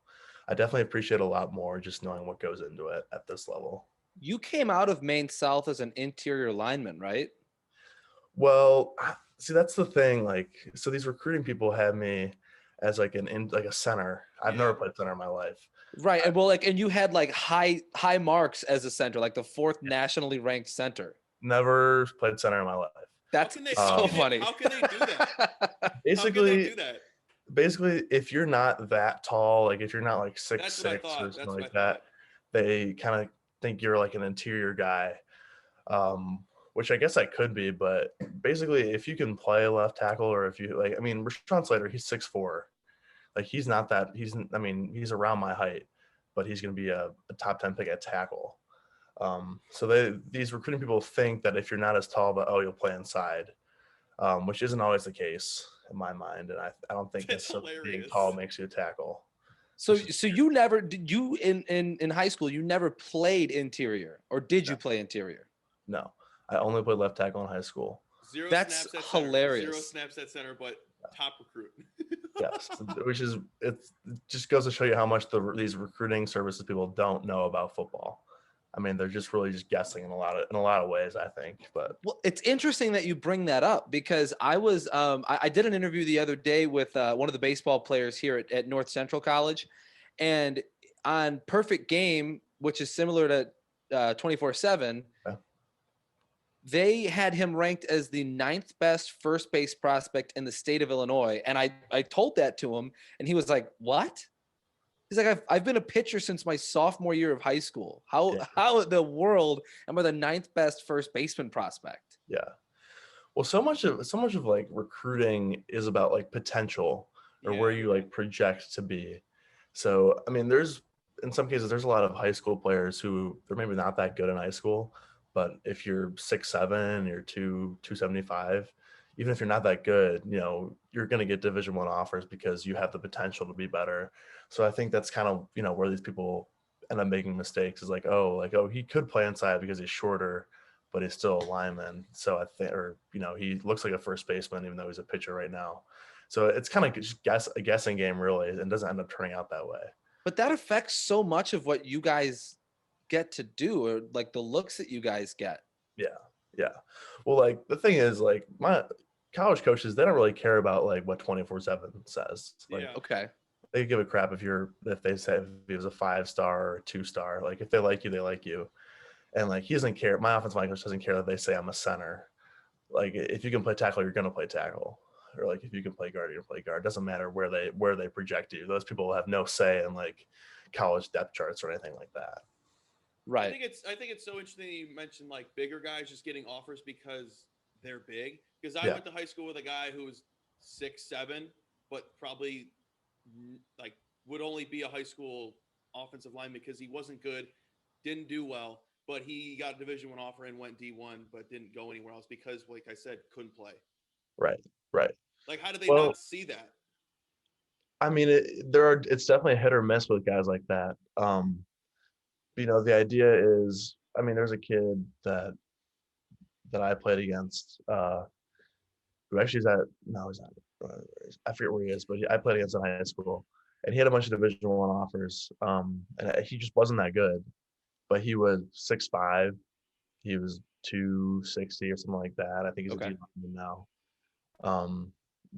I definitely appreciate a lot more just knowing what goes into it at this level. You came out of Maine South as an interior lineman, right? Well, see, that's the thing. Like, so these recruiting people had me as like like a center. I've never played center in my life. Right. And well, and you had like high marks as a center, like the 4th nationally ranked center. Never played center in my life. That's so funny. How can they do that? Basically, basically, if you're not that tall, like if you're not like 6'6" or something like that, they kind of think you're like an interior guy, which I guess I could be. But basically, if you can play left tackle, or if you like, I mean, Rashawn Slater, he's 6'4". Like he's not that. I mean, he's around my height, but he's going to be a top 10 pick at tackle. So these recruiting people think that if you're not as tall, but you'll play inside, which isn't always the case in my mind. And I don't think that being tall makes you a tackle. So you never did you in high school, you never played interior, or did you play interior? No, I only played left tackle in high school. That's hilarious. 0 snaps at center, but top recruit. Yes, which is it just goes to show you how much these recruiting services people don't know about football. I mean, they're just really just guessing in a lot of ways, I think. But well, it's interesting that you bring that up, because I was I did an interview the other day with one of the baseball players here at North Central College, and on Perfect Game, which is similar to 24/7. They had him ranked as the 9th best first base prospect in the state of Illinois. And I told that to him, and he was like, what? He's like, I've been a pitcher since my sophomore year of high school. How in the world am I the 9th best first baseman prospect? Yeah. Well, so much of like recruiting is about like potential, or where you like project to be. So, I mean, in some cases, there's a lot of high school players who they're maybe not that good in high school, but if you're 6'7", you're 275, even if you're not that good, you're going to get Division I offers because you have the potential to be better. So I think that's kind of, where these people end up making mistakes, is like, he could play inside because he's shorter, but he's still a lineman. So I think, or, he looks like a first baseman, even though he's a pitcher right now. So it's kind of just a guessing game, really, and doesn't end up turning out that way. But that affects so much of what you guys get to do, or like the looks that you guys get. Yeah. Well, like the thing is, like my college coaches, they don't really care about like what 24/7 says. Like, okay, they give a crap if they say if he was a 5-star or a 2-star. Like if they like you, they like you. And like he doesn't care. My offensive line coach doesn't care that they say I'm a center. Like if you can play tackle, you're gonna play tackle. Or like if you can play guard, you're gonna play guard. It doesn't matter where they project you. Those people have no say in like college depth charts or anything like that. Right. I think it's so interesting you mentioned like bigger guys just getting offers because they're big. Because I went to high school with a guy who was 6'7", but probably like would only be a high school offensive lineman because he wasn't good, didn't do well, but he got a Division I offer and went D1, but didn't go anywhere else because, like I said, couldn't play. Right. Like, how do they not see that? I mean, it's definitely a hit or miss with guys like that. The idea is, I mean, there's a kid that I played against, who actually I forget where he is, but I played against in high school, and he had a bunch of Division I offers, and he just wasn't that good, but he was 6'5", he was 260 or something like that. I think he's a D-lineman now.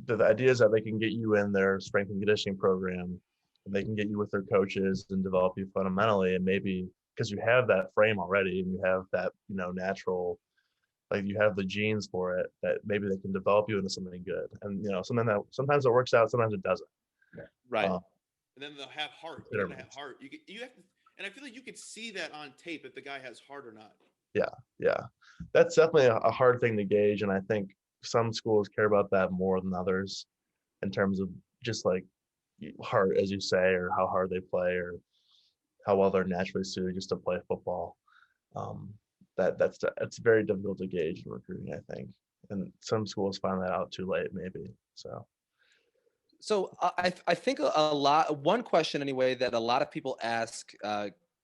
The idea is that they can get you in their strength and conditioning program, and they can get you with their coaches and develop you fundamentally, and maybe because you have that frame already and you have that natural like you have the genes for it, that maybe they can develop you into something good. And sometimes it works out, sometimes it doesn't. Right. And then they'll have heart. You gotta have heart. You have to, and I feel like you could see that on tape if the guy has heart or not. Yeah, that's definitely a hard thing to gauge, and I think some schools care about that more than others in terms of just like heart, as you say, or how hard they play, or how well they're naturally suited just to play football. That's very difficult to gauge in recruiting, I think, and some schools find that out too late, maybe. So I think one question anyway that a lot of people ask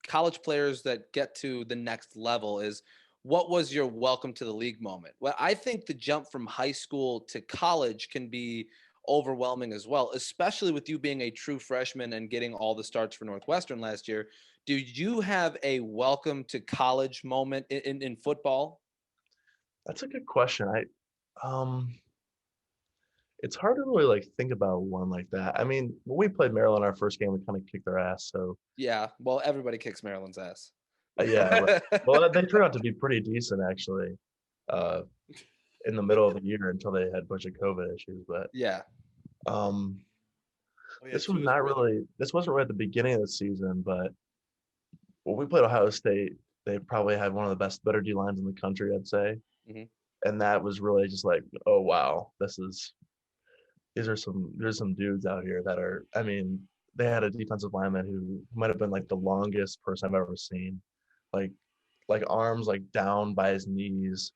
college players that get to the next level is, what was your welcome to the league moment? Well, I think the jump from high school to college can be overwhelming as well, especially with you being a true freshman and getting all the starts for Northwestern last year. Did you have a welcome to college moment in football? That's a good question. It's hard to really like think about one like that. I mean, when we played Maryland our first game, we kind of kicked their ass. So Yeah, well, everybody kicks Maryland's ass. yeah, right. Well, they turned out to be pretty decent actually, uh, in the middle of the year until they had a bunch of COVID issues. But Yeah. um, Oh yeah, this two was is not brother. really. This wasn't right at the beginning of the season, but when we played Ohio State, they probably had one of the better D lines in the country, I'd say. Hmm. And that was really just like, oh wow, there's some dudes out here that are, I mean, they had a defensive lineman who might have been like the longest person I've ever seen, like arms like down by his knees.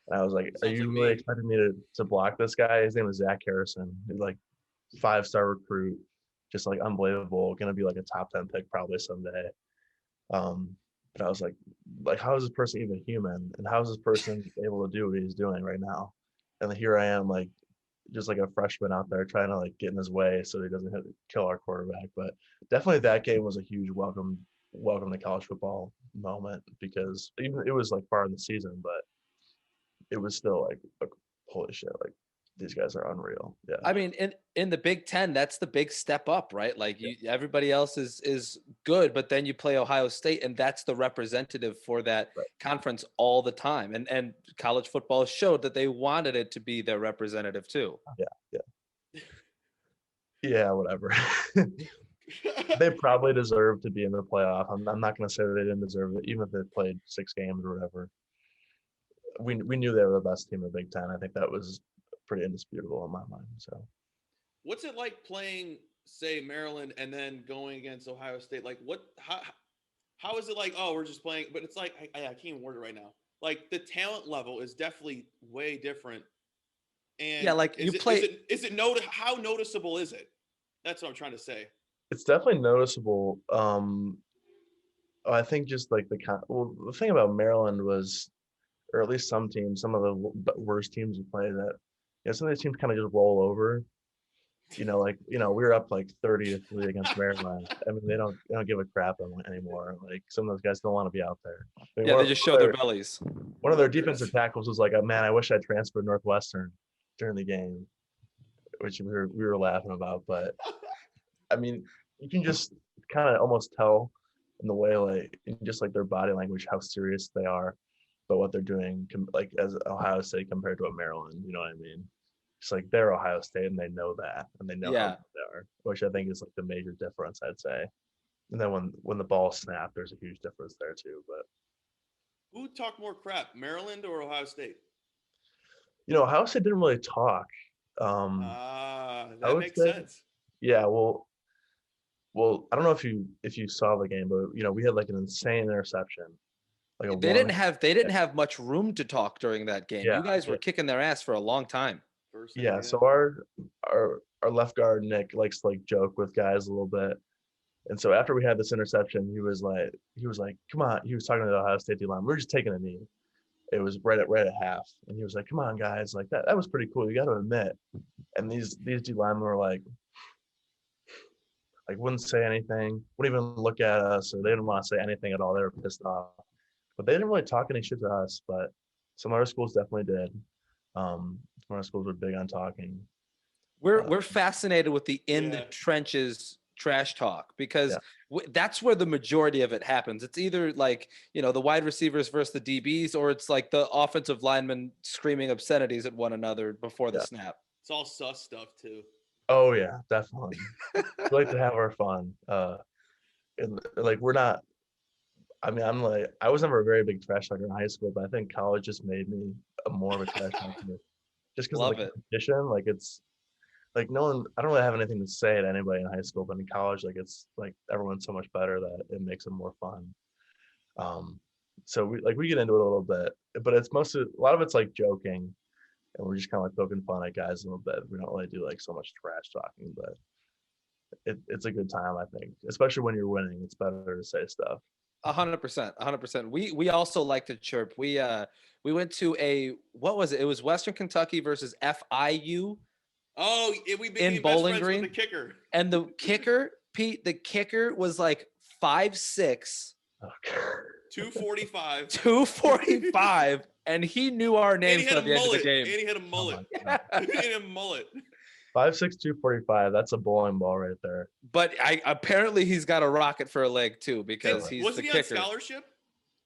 And I was like, are Sounds you like really me. expecting me to block this guy? His name was Zach Harrison. He's like 5-star recruit, just like unbelievable, gonna be like a top 10 pick probably someday. But I was like, how is this person even human? And how is this person able to do what he's doing right now? And here I am, like just like a freshman out there trying to like get in his way so he doesn't kill our quarterback. But definitely that game was a huge welcome to college football moment, because even it was like far in the season, but it was still like holy shit, like these guys are unreal. Yeah. I mean, in the Big Ten, that's the big step up, right? Like everybody else is good, but then you play Ohio State, and that's the representative for that Right. conference all the time. And college football showed that they wanted it to be their representative too. Yeah, whatever. They probably deserve to be in the playoff. I'm not going to say that they didn't deserve it, even if they played 6 games or whatever. We knew they were the best team in the Big Ten. I think that was pretty indisputable in my mind. So What's it like playing, say, Maryland and then going against Ohio State? Like, how is it like? Oh, we're just playing, but it's like I can't even word it right now. Like the talent level is definitely way different. Yeah, And like you play. how noticeable is it? That's what I'm trying to say. it's definitely noticeable. I think just like the thing about Maryland was, or at least some teams, some of the worst teams we play, that some of these teams kind of just roll over. We were up like 30-3 against Maryland. I mean, they don't give a crap anymore. Like some of those guys don't want to be out there. I mean, Yeah, they just show their bellies. one of their defensive tackles was like, oh, man, I wish I transferred Northwestern during the game, which we were laughing about. But I mean, you can just kind of almost tell in the way, like in just like their body language, how serious they are about what they're doing, like as Ohio State compared to a Maryland. You know what I mean? It's like they're Ohio State and they know that, and they know how Yeah. good they are, which I think is like the major difference, I'd say. And then when the ball snapped, there's a huge difference there too. But Who talked more crap, Maryland or Ohio State? Ohio State didn't really talk. I That would makes say, sense. yeah. Well, I don't know if you saw the game, but we had like an insane interception, like a long. They didn't have much room to talk during that game. Yeah, You guys yeah, were kicking their ass for a long time. First half, yeah. So our left guard Nick likes to like joke with guys a little bit, and so after we had this interception, he was like, come on. He was talking to the Ohio State D line. We were just taking a knee. It was right at half, and he was like, come on, guys, like that was pretty cool. You got to admit. And these D linemen were like wouldn't say anything, wouldn't even look at us, or they didn't want to say anything at all. They were pissed off, but they didn't really talk any shit to us. But some other schools definitely did. Some other schools were big on talking. We're fascinated with the in the Yeah. trenches trash talk because Yeah. That's where the majority of it happens. It's either like, the wide receivers versus the DBs, or it's like the offensive linemen screaming obscenities at one another before the snap. It's all sus stuff too. Oh yeah, definitely. We like to have our fun. And like we're not. I mean, I was never a very big trash talker in high school, but I think college just made me more of a trash talker. Just because of Love the it. competition, like it's like no one. I don't really have anything to say to anybody in high school, but in college, like it's like everyone's so much better that it makes it more fun. So we get into it a little bit, but it's mostly a lot of it's like joking, and we're just kind of like poking fun at guys a little bit. We don't really do like so much trash talking, but it's a good time, I think, especially when you're winning. It's better to say stuff. 100%, 100%. We also like to chirp. We went to what was it? It was Western Kentucky versus FIU. Oh, we became in best Bowling friends Green, with the kicker. And the kicker, Pete, the kicker was like 5'6", Okay. 245. 245, and he knew our And names he had by a the end of the mullet. game. And he had a mullet. Oh my God. He had a mullet. 5'6", 245. That's a bowling ball right there. But apparently he's got a rocket for a leg too, because he's Wasn't the he kicker. on scholarship?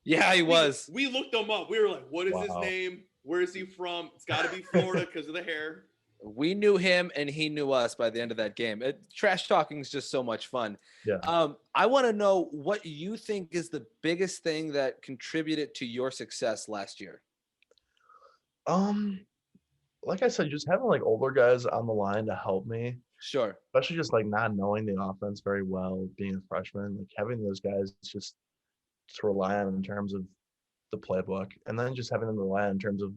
Yeah, he was. We looked him up. We were like, what is his Wow. name? Where is he from? It's got to be Florida because of the hair. We knew him and he knew us by the end of that game. Trash talking is just so much fun. Yeah. I want to know what you think is the biggest thing that contributed to your success last year. Like I said, just having like older guys on the line to help me, Sure. especially just like not knowing the offense very well, being a freshman, like having those guys just to rely on in terms of the playbook, and then just having them rely on in terms of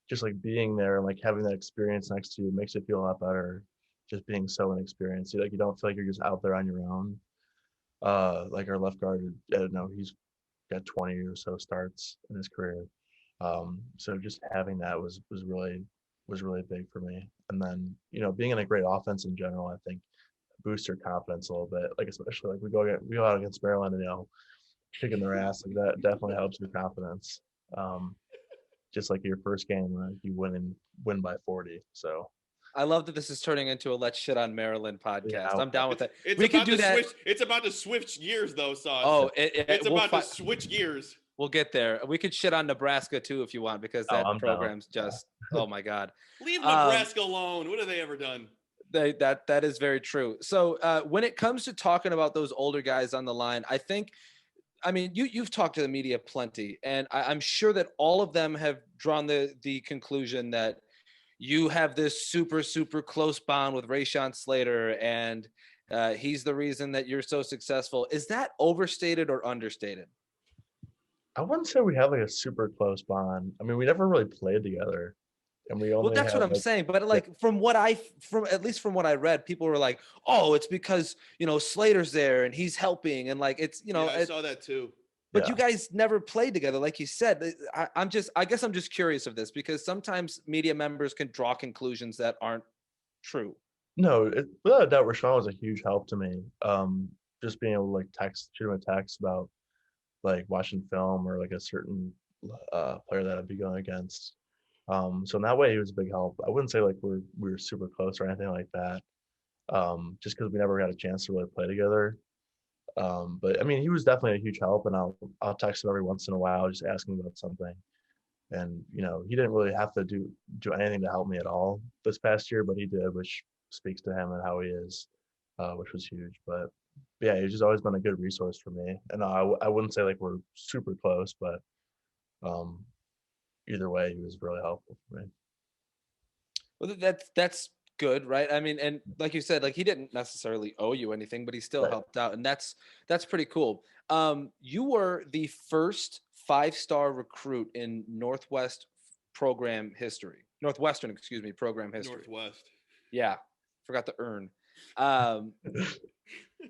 just like being there and like having that experience next to you makes it feel a lot better. Just being so inexperienced, you don't feel like you're just out there on your own. Like our left guard, I don't know, he's got 20 or so starts in his career. So just having that was really big for me. And then being in a great offense in general, I think boosts your confidence a little bit. Like especially like we go out against Maryland and kicking their ass, like that definitely helps your confidence. Just like your first game, you win by 40. So I love that this is turning into a Let's Shit on Maryland podcast. Yeah. I'm down with that. We could do that. It's about to switch gears, though, Sauce. Oh, it's about to switch gears. We'll get there. We could shit on Nebraska too if you want, because that program's just oh my God. Leave Nebraska alone. What have they ever done? That is very true. So when it comes to talking about those older guys on the line, I mean, you've talked to the media plenty, and I'm sure that all of them have drawn the conclusion that you have this super, super close bond with Rashawn Slater, and he's the reason that you're so successful. Is that overstated or understated? I wouldn't say we have like a super close bond. I mean, we never really played together. And we only well, that's what I'm saying. But like from at least from what I read, people were like, "Oh, it's because Slater's there and he's helping," and like it's I saw that too. But you guys never played together, like you said. I guess I'm just curious of this, because sometimes media members can draw conclusions that aren't true. No, without a doubt, Rashawn was a huge help to me. Just being able to like shoot him a text about like watching film or like a certain player that I'd be going against. So in that way, he was a big help. I wouldn't say like we were super close or anything like that, just because we never got a chance to really play together. But I mean, he was definitely a huge help, and I'll text him every once in a while, just asking about something. And he didn't really have to do anything to help me at all this past year, but he did, which speaks to him and how he is, which was huge. But yeah, he's just always been a good resource for me. And I wouldn't say like we're super close, but either way, he was really helpful for me. Well, that's good, right? I mean, and like you said, like he didn't necessarily owe you anything, but he still helped out, and that's pretty cool. You were the first 5-star recruit in Northwestern program history. Northwest. Yeah, forgot the earn.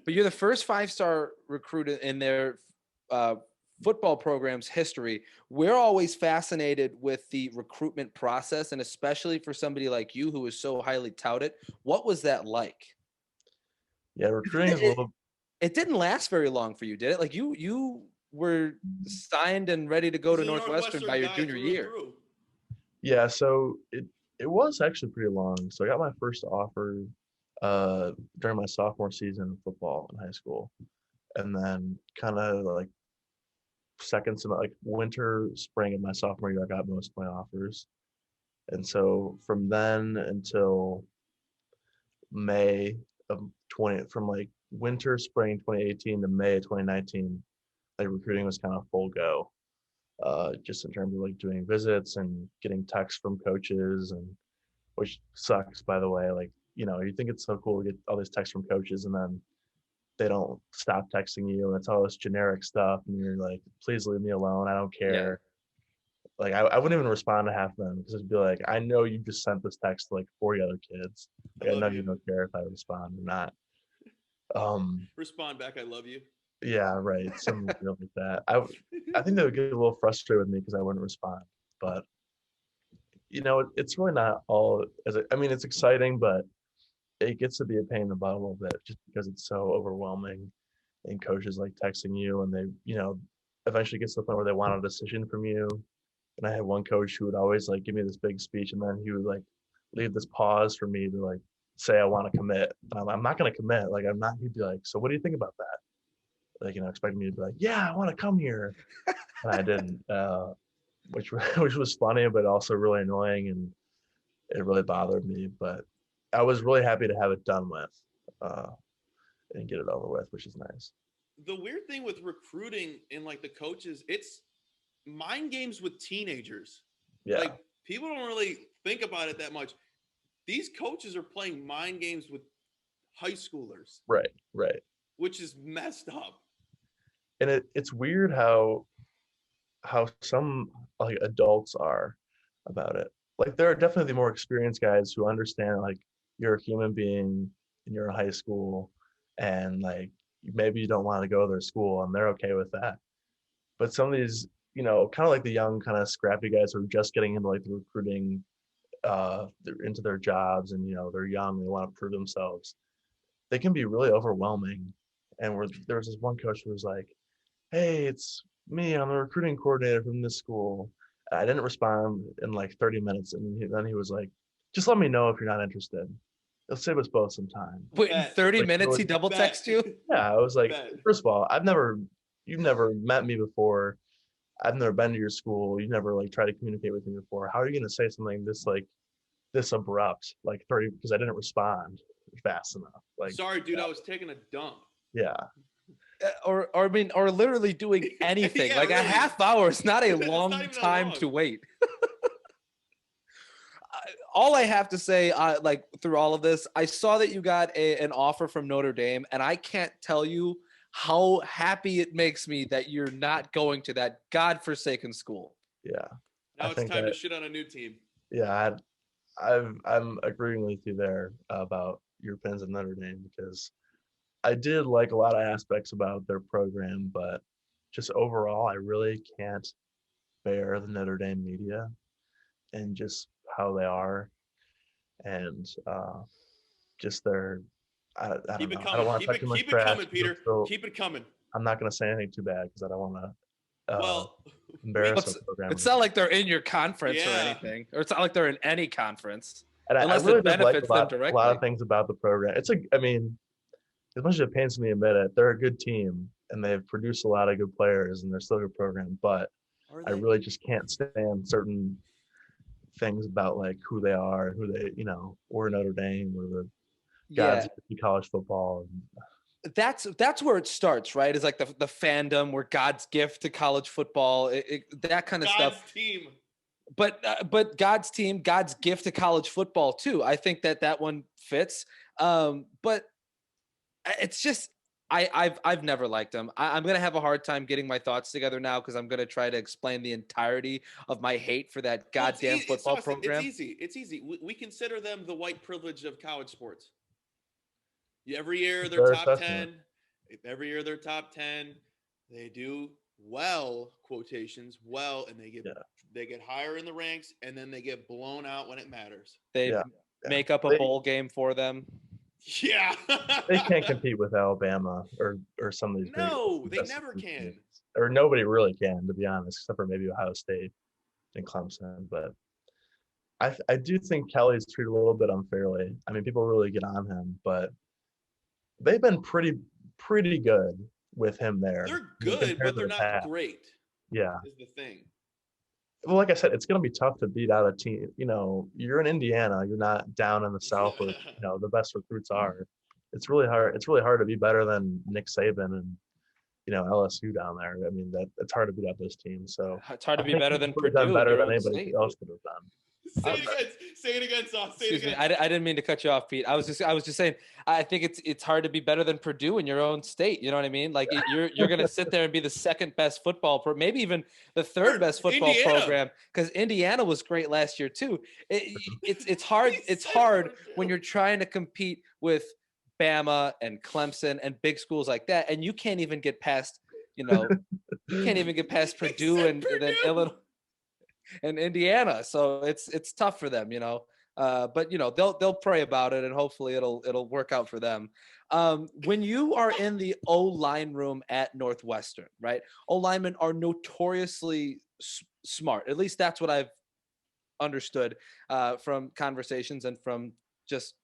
But you're the first 5-star recruit in their football program's history. We're always fascinated with the recruitment process, and especially for somebody like you who is so highly touted. What was that like? Yeah, recruiting is a little. It didn't last very long for you, did it? Like you were signed and ready to go to Northwestern by your junior year. Yeah, so it was actually pretty long. So I got my first offer during my sophomore season of football in high school. and then kind of like second semester, like winter, spring of my sophomore year, I got most of my offers. And so from then until May of 20, from like winter, spring 2018 to May 2019, like recruiting was kind of full go. Just in terms of like doing visits and getting texts from coaches, and which sucks, by the way. Like, you think it's so cool to get all these texts from coaches, and then they don't stop texting you, and it's all this generic stuff, and you're like, please leave me alone, I don't Yeah. care. Like, I wouldn't even respond to half of them, because it'd be like, I know you just sent this text to like 40 other kids. Like, I know you don't care if I respond or not. Respond back, I love you. Yeah, right. Something real like that. I think they would get a little frustrated with me because I wouldn't respond. But it's really not all I mean, it's exciting, but it gets to be a pain in the butt a little bit, just because it's so overwhelming, and coaches like texting you, and they, eventually gets to the point where they want a decision from you. And I had one coach who would always like give me this big speech, and then he would like leave this pause for me to like say, I want to commit. I'm not going to commit. Like, I'm not. He'd be like, so what do you think about that? Like, expecting me to be like, yeah, I want to come here. And I didn't, which was funny, but also really annoying, and it really bothered me. But I was really happy to have it done with, and get it over with, which is nice. The weird thing with recruiting and like the coaches, it's mind games with teenagers. Yeah. Like, people don't really think about it that much. These coaches are playing mind games with high schoolers. Right. Which is messed up. And it's weird how some like adults are about it. Like, there are definitely the more experienced guys who understand, like, you're a human being and you're in high school, and like maybe you don't want to go to their school, and they're okay with that. But some of these, kind of like the young, kind of scrappy guys who are just getting into like the recruiting, they're into their jobs, and they're young, they want to prove themselves. They can be really overwhelming. And there was this one coach who was like, hey, it's me, I'm the recruiting coordinator from this school. I didn't respond in like 30 minutes, and then he was like, just let me know if you're not interested. It'll save us both some time. Wait, in 30 minutes he double text you? Yeah, I was like, first of all, you've never met me before. I've never been to your school. You never like tried to communicate with me before. How are you going to say something this abrupt, like 30, because I didn't respond fast enough? Like, sorry, dude, I was taking a dump. Yeah. Or literally doing anything. Yeah, like really. A half hour is not a long not even time long. to wait. All I have to say, like through all of this, I saw that you got an offer from Notre Dame, and I can't tell you how happy it makes me that you're not going to that godforsaken school. Yeah. Now it's time to shit on a new team. Yeah, I'm agreeing with you there about your opinions of Notre Dame, because I did like a lot of aspects about their program, but just overall, I really can't bear the Notre Dame media and just how they are, and just their, I don't know. I don't want to talk too much Keep it trash. coming, Peter. Keep it coming. I'm not going to say anything too bad because I don't want to embarrass the program. It's not like they're in your conference or Yeah. anything, or it's not like they're in any conference. And unless I really it did like benefits them a directly. lot of things about the program. I mean, as much as it pains me to admit it, they're a good team, and they've produced a lot of good players, and they're still a good program. But I really just can't stand certain things about like who they are, who they, or Notre Dame, or the gods of college football. That's where it starts, right? Is like the fandom, where God's gift to college football, that kind of God's stuff. team. But God's team, God's gift to college football too. I think that one fits. But it's just I've never liked them. I'm gonna have a hard time getting my thoughts together now, because I'm gonna try to explain the entirety of my hate for that goddamn football program. It's easy. We consider them the white privilege of college sports. Every year they're top 10. Every year they're top 10. They do well, quotations, well, and they get higher in the ranks, and then they get blown out when it matters. They make up a bowl game for them. Yeah. They can't compete with Alabama or some of these. No, they never can. Teams. Or nobody really can, to be honest, except for maybe Ohio State and Clemson. But I do think Kelly's treated a little bit unfairly. I mean, people really get on him, but they've been pretty good with him there. They're I mean, good, compared but to they're the not past. great. Yeah. Is the thing. Well, like I said, it's going to be tough to beat out a team. You know, you're in Indiana. You're not down in the South where, you know, the best recruits are. It's really hard. It's really hard to be better than Nick Saban and, you know, LSU down there. I mean, it's hard to beat out those teams. So It's hard to I be think better he's than really done Purdue in better your than own anybody state. else could have done. Say it again, Sauce. Say Excuse it me. again. I didn't mean to cut you off, Pete. I was just saying. I think it's hard to be better than Purdue in your own state. You know what I mean? Like you're gonna sit there and be the second best football, maybe even the third best football Indiana. program, because Indiana was great last year too. It's hard. It's hard when you're trying to compete with Bama and Clemson and big schools like that, and you can't even get past. You can't even get past Purdue and then Illinois and Indiana. So it's tough for them, but they'll pray about it and hopefully it'll work out for them. When you are in the O-line room at Northwestern, right? O-linemen are notoriously smart. At least that's what I've understood from conversations and from just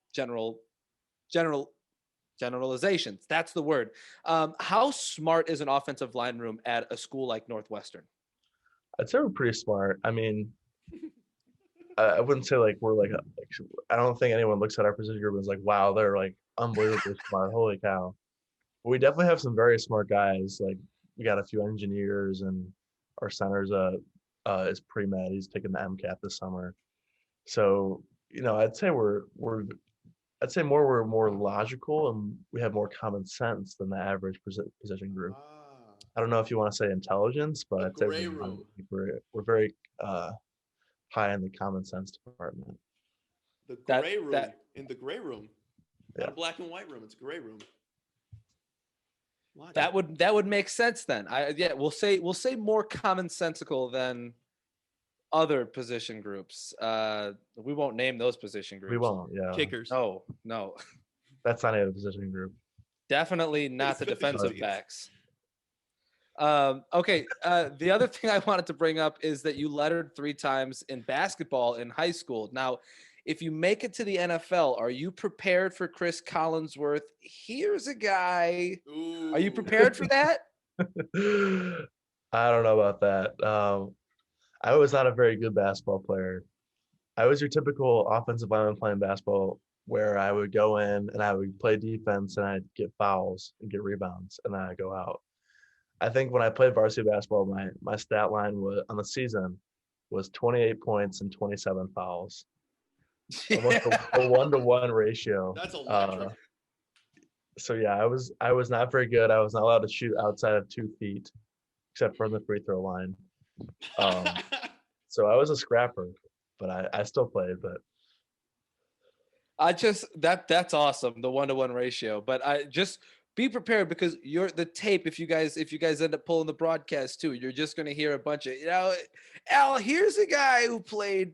generalizations. That's the word. How smart is an offensive line room at a school like Northwestern? I'd say we're pretty smart. I mean, I wouldn't say like we're like I don't think anyone looks at our position group and is like, wow, they're like unbelievably smart. Holy cow. But we definitely have some very smart guys. Like we got a few engineers and our center's is pre-med. He's taking the MCAT this summer. So, I'd say we're more logical and we have more common sense than the average position group. I don't know if you want to say intelligence, but I'd say we're very high in the common sense department. The gray room. In the gray room. Yeah. Not a black and white room. It's a gray room. That would make sense then. We'll say more commonsensical than other position groups. We won't name those position groups. We won't. Yeah. Kickers. No. That's not a position group. Definitely not the defensive backs. Okay. The other thing I wanted to bring up is that you lettered 3 times in basketball in high school. Now, if you make it to the NFL, are you prepared for Chris Collinsworth? Here's a guy. Ooh. Are you prepared for that? I don't know about that. I was not a very good basketball player. I was your typical offensive lineman playing basketball where I would go in and I would play defense and I'd get fouls and get rebounds and then I'd go out. I think when I played varsity basketball, my stat line on the season was 28 points and 27 fouls. Almost a 1-to-1 ratio. That's electric. So yeah, I was not very good. I was not allowed to shoot outside of 2 feet, except for the free throw line. So I was a scrapper, but I still played. But that's awesome, the 1-to-1 ratio. But I just be prepared because the tape. If you guys end up pulling the broadcast too, you're just going to hear a bunch of Al. Here's a guy who played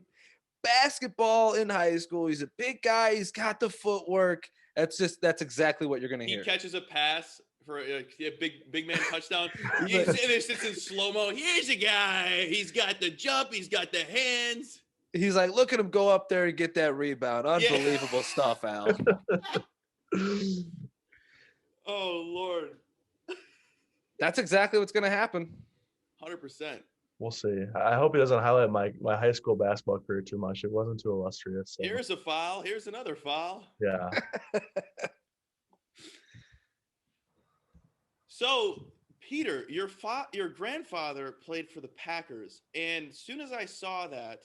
basketball in high school. He's a big guy. He's got the footwork. That's exactly what you're going to hear. He catches a pass for a big man touchdown. He sits in slow-mo. Here's a guy. He's got the jump. He's got the hands. He's like, look at him go up there and get that rebound. Unbelievable stuff, Al. Oh, Lord. That's exactly what's going to happen. 100%. We'll see. I hope he doesn't highlight my high school basketball career too much. It wasn't too illustrious. So. Here's a foul. Here's another foul. Yeah. So, Peter, your grandfather played for the Packers, and as soon as I saw that,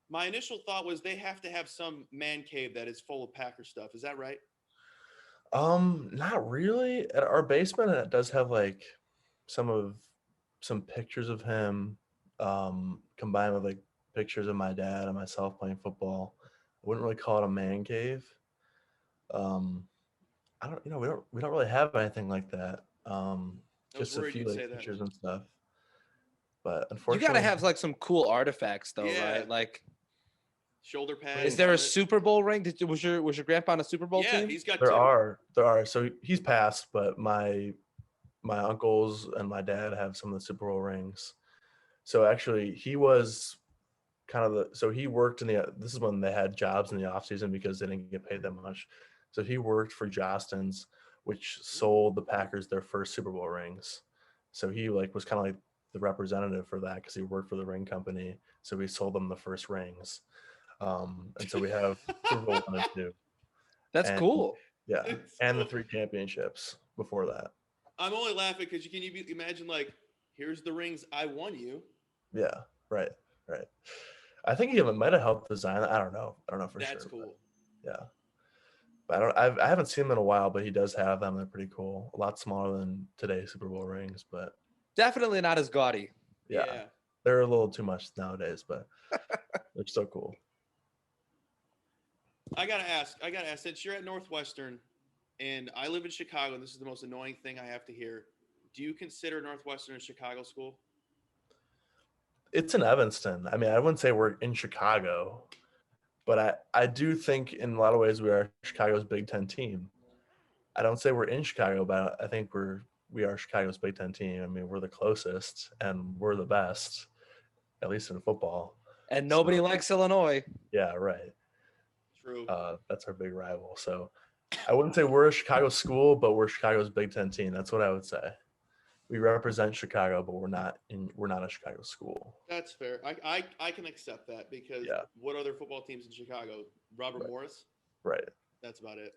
my initial thought was they have to have some man cave that is full of Packer stuff. Is that right? Not really. At our basement, it does have like some pictures of him, combined with like pictures of my dad and myself playing football. I wouldn't really call it a man cave. I don't, we don't really have anything like that. Just a few like pictures and stuff. But unfortunately, you got to have like some cool artifacts though, right? Like shoulder pads. Is there a Super Bowl ring? Was your grandpa on a Super Bowl team? Yeah, he's got. There are. So he's passed, but my uncles and my dad have some of the Super Bowl rings. So actually, he was kind of he worked this is when they had jobs in the off season because they didn't get paid that much. So he worked for Jostens which sold the Packers their first Super Bowl rings. So he like was kind of like the representative for that because he worked for the ring company. So we sold them the first rings. And so we have Super Bowl 1 and 2. That's And cool. yeah, It's and the cool. 3 championships before that. I'm only laughing because you imagine like, here's the rings I won you. Yeah, right. I think he might have helped design it. I don't know for That's sure. cool. But yeah. But I haven't seen them in a while, but he does have them. They're pretty cool. A lot smaller than today's Super Bowl rings, but Definitely not as gaudy. yeah. They're a little too much nowadays, but they're still cool. I gotta ask, since you're at Northwestern and I live in Chicago, and this is the most annoying thing I have to hear. Do you consider Northwestern a Chicago school? It's in Evanston. I mean, I wouldn't say we're in Chicago, but I do think in a lot of ways we are Chicago's Big Ten team. I don't say we're in Chicago, but I think we are Chicago's Big Ten team. I mean, we're the closest and we're the best, at least in football. And nobody likes Illinois. Yeah, right. True. That's our big rival. So I wouldn't say we're a Chicago school, but we're Chicago's Big Ten team. That's what I would say. We represent Chicago, but we're not a Chicago school. That's fair. I can accept that because what other football teams in Chicago? Robert Morris. Right. That's about it.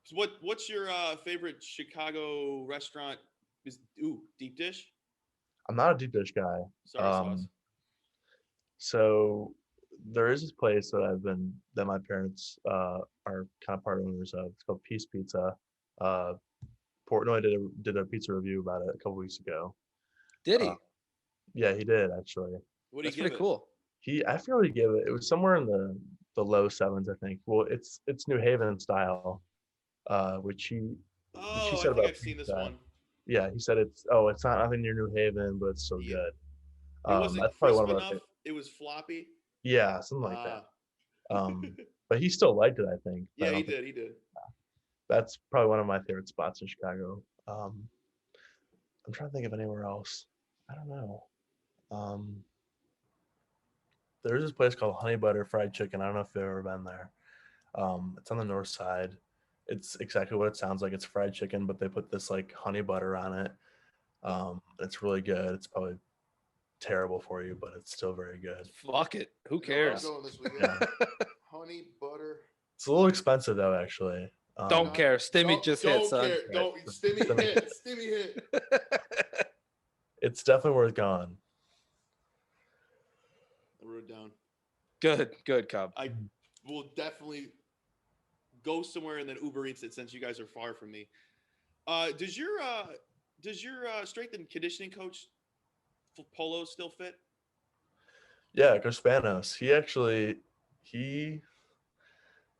So what's your favorite Chicago restaurant? Deep dish. I'm not a deep dish guy. Sorry, sauce. So there is this place that my parents are kind of part owners of. It's called Peace Pizza. Portnoy did a pizza review about it a couple weeks ago. Did he? Yeah, he did actually. What do you That's give pretty it? cool. I feel he gave it. It was somewhere in the low sevens, I think. Well, it's New Haven style, which he I said think about I've seen this pizza. one. Yeah, he said it's not nothing near New Haven, but it's so good. It wasn't That's probably crisp one of our enough. It was floppy. Yeah, something like that. But he still liked it, I think. Yeah, he did. That's probably one of my favorite spots in Chicago. I'm trying to think of anywhere else. I don't know. There's this place called Honey Butter Fried Chicken. I don't know if you've ever been there. It's on the north side. It's exactly what it sounds like. It's fried chicken, but they put this like honey butter on it. It's really good. It's probably terrible for you, but it's still very good. Fuck it. Who cares? I'm going this weekend. Yeah. Honey butter. It's a little expensive though, actually. Don't care. Stimmy just hit, son. Care. Don't Stimmy hit. Stimmy hit. It's definitely worth going. I wrote it down. Good, Cub. I will definitely go somewhere and then Uber Eats it since you guys are far from me. Does your strength and conditioning coach polo still fit? Yeah, Coach Spanos.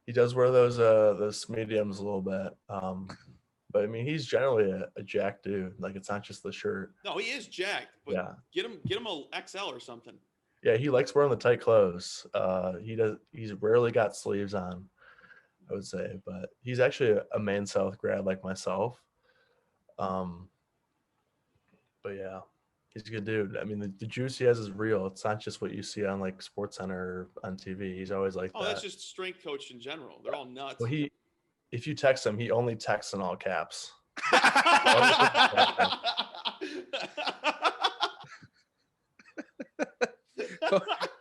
He does wear those mediums a little bit. But I mean, he's generally a jacked dude. Like it's not just the shirt. No, he is jacked. But Yeah. Get him a XL or something. Yeah, he likes wearing the tight clothes. He's rarely got sleeves on, I would say, but he's actually a Maine South grad like myself. But yeah, he's a good dude. I mean, the juice he has is real. It's not just what you see on like SportsCenter or on TV. He's always like that. That's just strength coach in general. They're all nuts. Well, if you text him, he only texts in all caps.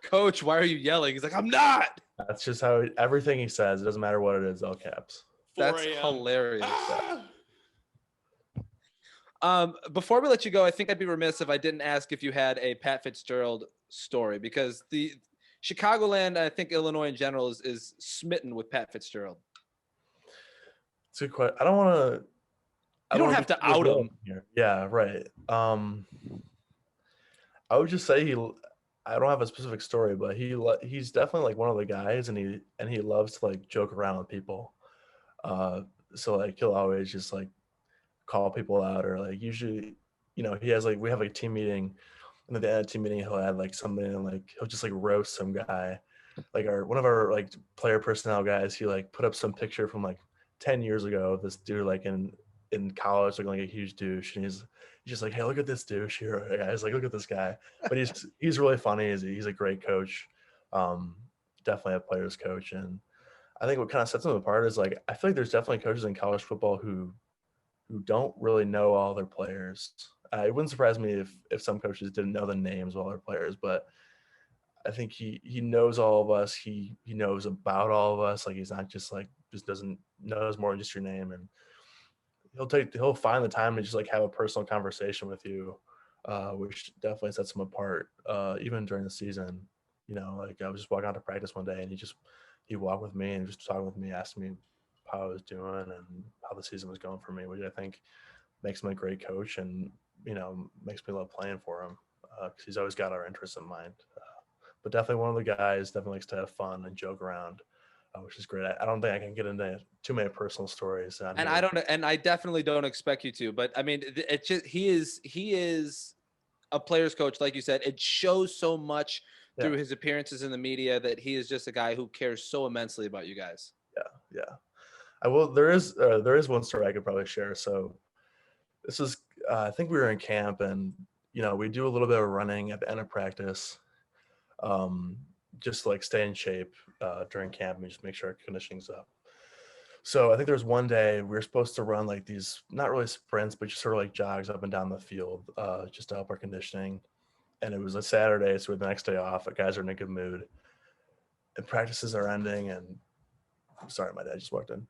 Coach, why are you yelling? He's like, I'm not. That's just how everything he says. It doesn't matter what it is, all caps. That's hilarious. Before we let you go, I think I'd be remiss if I didn't ask if you had a Pat Fitzgerald story, because the Chicagoland, I think Illinois in general, is smitten with Pat Fitzgerald. It's a good question. I don't want to. You don't have to out him. Here. Yeah, right. I would just say I don't have a specific story, but he's definitely like one of the guys, and he loves to like joke around with people. So like he'll always just like call people out, or like usually, he has like, we have like a team meeting, and at the end of the team meeting he'll add like something, and like he'll just like roast some guy, like one of our like player personnel guys. He like put up some picture from like 10 years ago of this dude like in college looking like a huge douche, and he's just like, hey, look at this douche here, guys, like look at this guy. But he's really funny. He's a great coach, definitely a player's coach. And I think what kind of sets him apart is like, I feel like there's definitely coaches in college football who who don't really know all their players. It wouldn't surprise me if some coaches didn't know the names of all their players, but I think he knows all of us. He knows about all of us. Like he's not just like just doesn't knows more than just your name, and he'll find the time to just like have a personal conversation with you, which definitely sets him apart. Even during the season, like I was just walking out to practice one day, and he walked with me and just talking with me, asking me how I was doing and how the season was going for me, which I think makes him a great coach and makes me love playing for him because he's always got our interests in mind. But definitely one of the guys definitely likes to have fun and joke around, which is great. I don't think I can get into too many personal stories. And I definitely don't expect you to, but I mean, it just, he is a player's coach. Like you said, it shows so much through his appearances in the media that he is just a guy who cares so immensely about you guys. Yeah. I will. There is one story I could probably share. So this is, I think we were in camp and, we do a little bit of running at the end of practice. Just to, like stay in shape during camp and just make sure our conditioning's up. So I think there was one day we were supposed to run like these, not really sprints, but just sort of like jogs up and down the field just to help our conditioning. And it was a Saturday, so we had the next day off. The guys are in a good mood. And practices are ending, and sorry, my dad just walked in.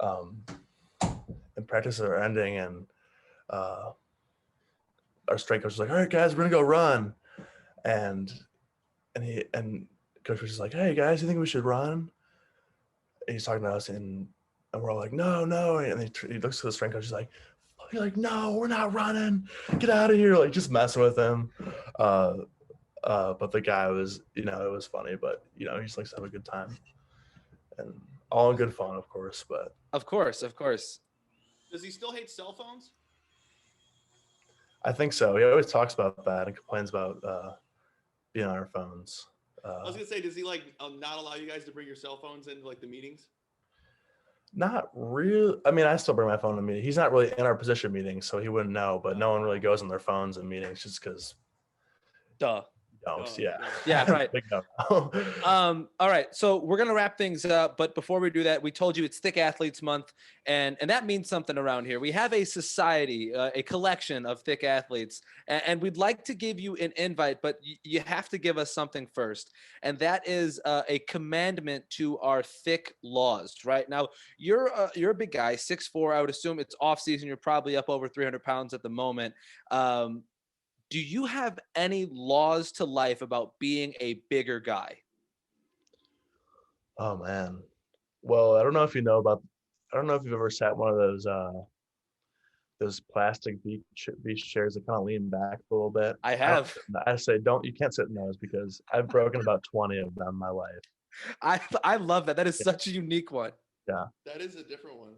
And practices are ending, and our strength coach was like, "All right, guys, we're gonna go run." And coach was just like, "Hey guys, you think we should run?" And he's talking to us, and we're all like, "No." And he looks to the strength coach, he's like, "No, we're not running. Get out of here!" Like just messing with him. But the guy was, it was funny, but he just likes to have a good time, and all in good fun, of course. But of course. Does he still hate cell phones? I think so. He always talks about that and complains about being on our phones. I was gonna say, does he like not allow you guys to bring your cell phones into like the meetings? Not real. I mean, I still bring my phone to meetings. He's not really in our position meetings, so he wouldn't know. But no one really goes on their phones in meetings just because. Duh. Yeah, right. All right, so we're gonna wrap things up, but before we do that, we told you it's Thick Athletes Month, and that means something around here. We have a society, a collection of thick athletes, and we'd like to give you an invite, but you have to give us something first, and that is a commandment to our thick laws. Right now, you're a big guy, 6'4". I would assume it's off season. You're probably up over 300 pounds at the moment. Do you have any laws to life about being a bigger guy? Oh man. Well, I don't know if you've ever sat in one of those plastic beach chairs that kind of lean back a little bit. I have. I say you can't sit in those because I've broken about 20 of them in my life. I love that. That is such a unique one. Yeah. That is a different one.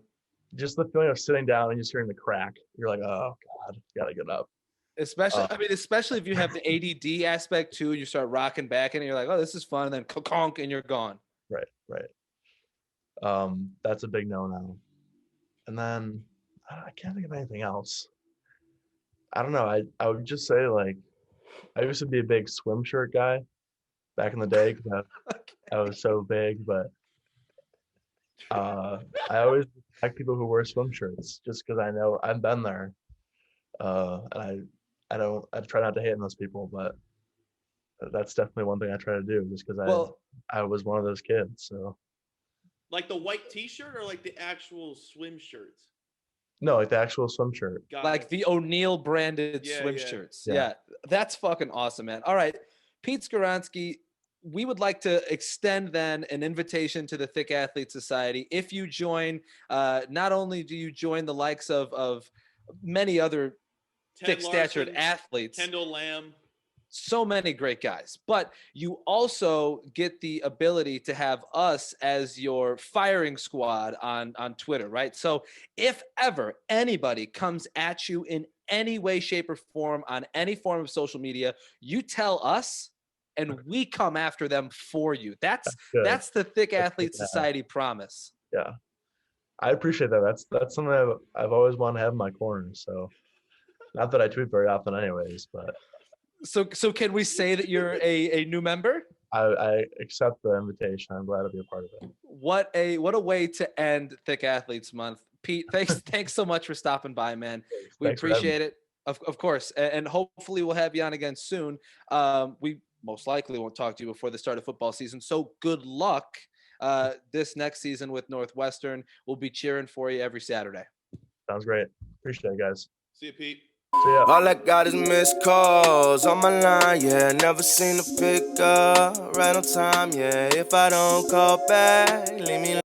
Just the feeling of sitting down and just hearing the crack. You're like, oh God, gotta get up. Especially if you have the ADD aspect too, you start rocking back and you're like, oh, this is fun, and then conk and you're gone. Right. That's a big no-no. And then I can't think of anything else. I don't know. I would just say like I used to be a big swim shirt guy back in the day because I was so big, but I always like people who wear swim shirts just because I know I've been there. And I try not to hate on those people, but that's definitely one thing I try to do just because I was one of those kids. So like the white t-shirt or like the actual swim shirts? No, like the actual swim shirt. Like the O'Neill branded swim shirts. Yeah. That's fucking awesome, man. All right. Pete Skoronski, we would like to extend then an invitation to the Thick Athlete Society. If you join, not only do you join the likes of many other thick-statured athletes, Kendall Lamb, so many great guys, but you also get the ability to have us as your firing squad on Twitter, right? So if ever anybody comes at you in any way, shape, or form on any form of social media, you tell us and we come after them for you. That's the Thick Athlete Society promise. Yeah, I appreciate that. That's something I've always wanted to have in my corner. So not that I tweet very often anyways, but so can we say that you're a new member? I accept the invitation. I'm glad to be a part of it. What a way to end Thick Athletes Month. Pete, thanks so much for stopping by, man. We Thanks for having me. appreciate it. Of course, and hopefully we'll have you on again soon. We most likely won't talk to you before the start of football season. So good luck this next season with Northwestern. We'll be cheering for you every Saturday. Sounds great. Appreciate it, guys. See you, Pete. See ya. All I got is missed calls on my line, yeah. Never seen a pick up right on time, yeah. If I don't call back, leave me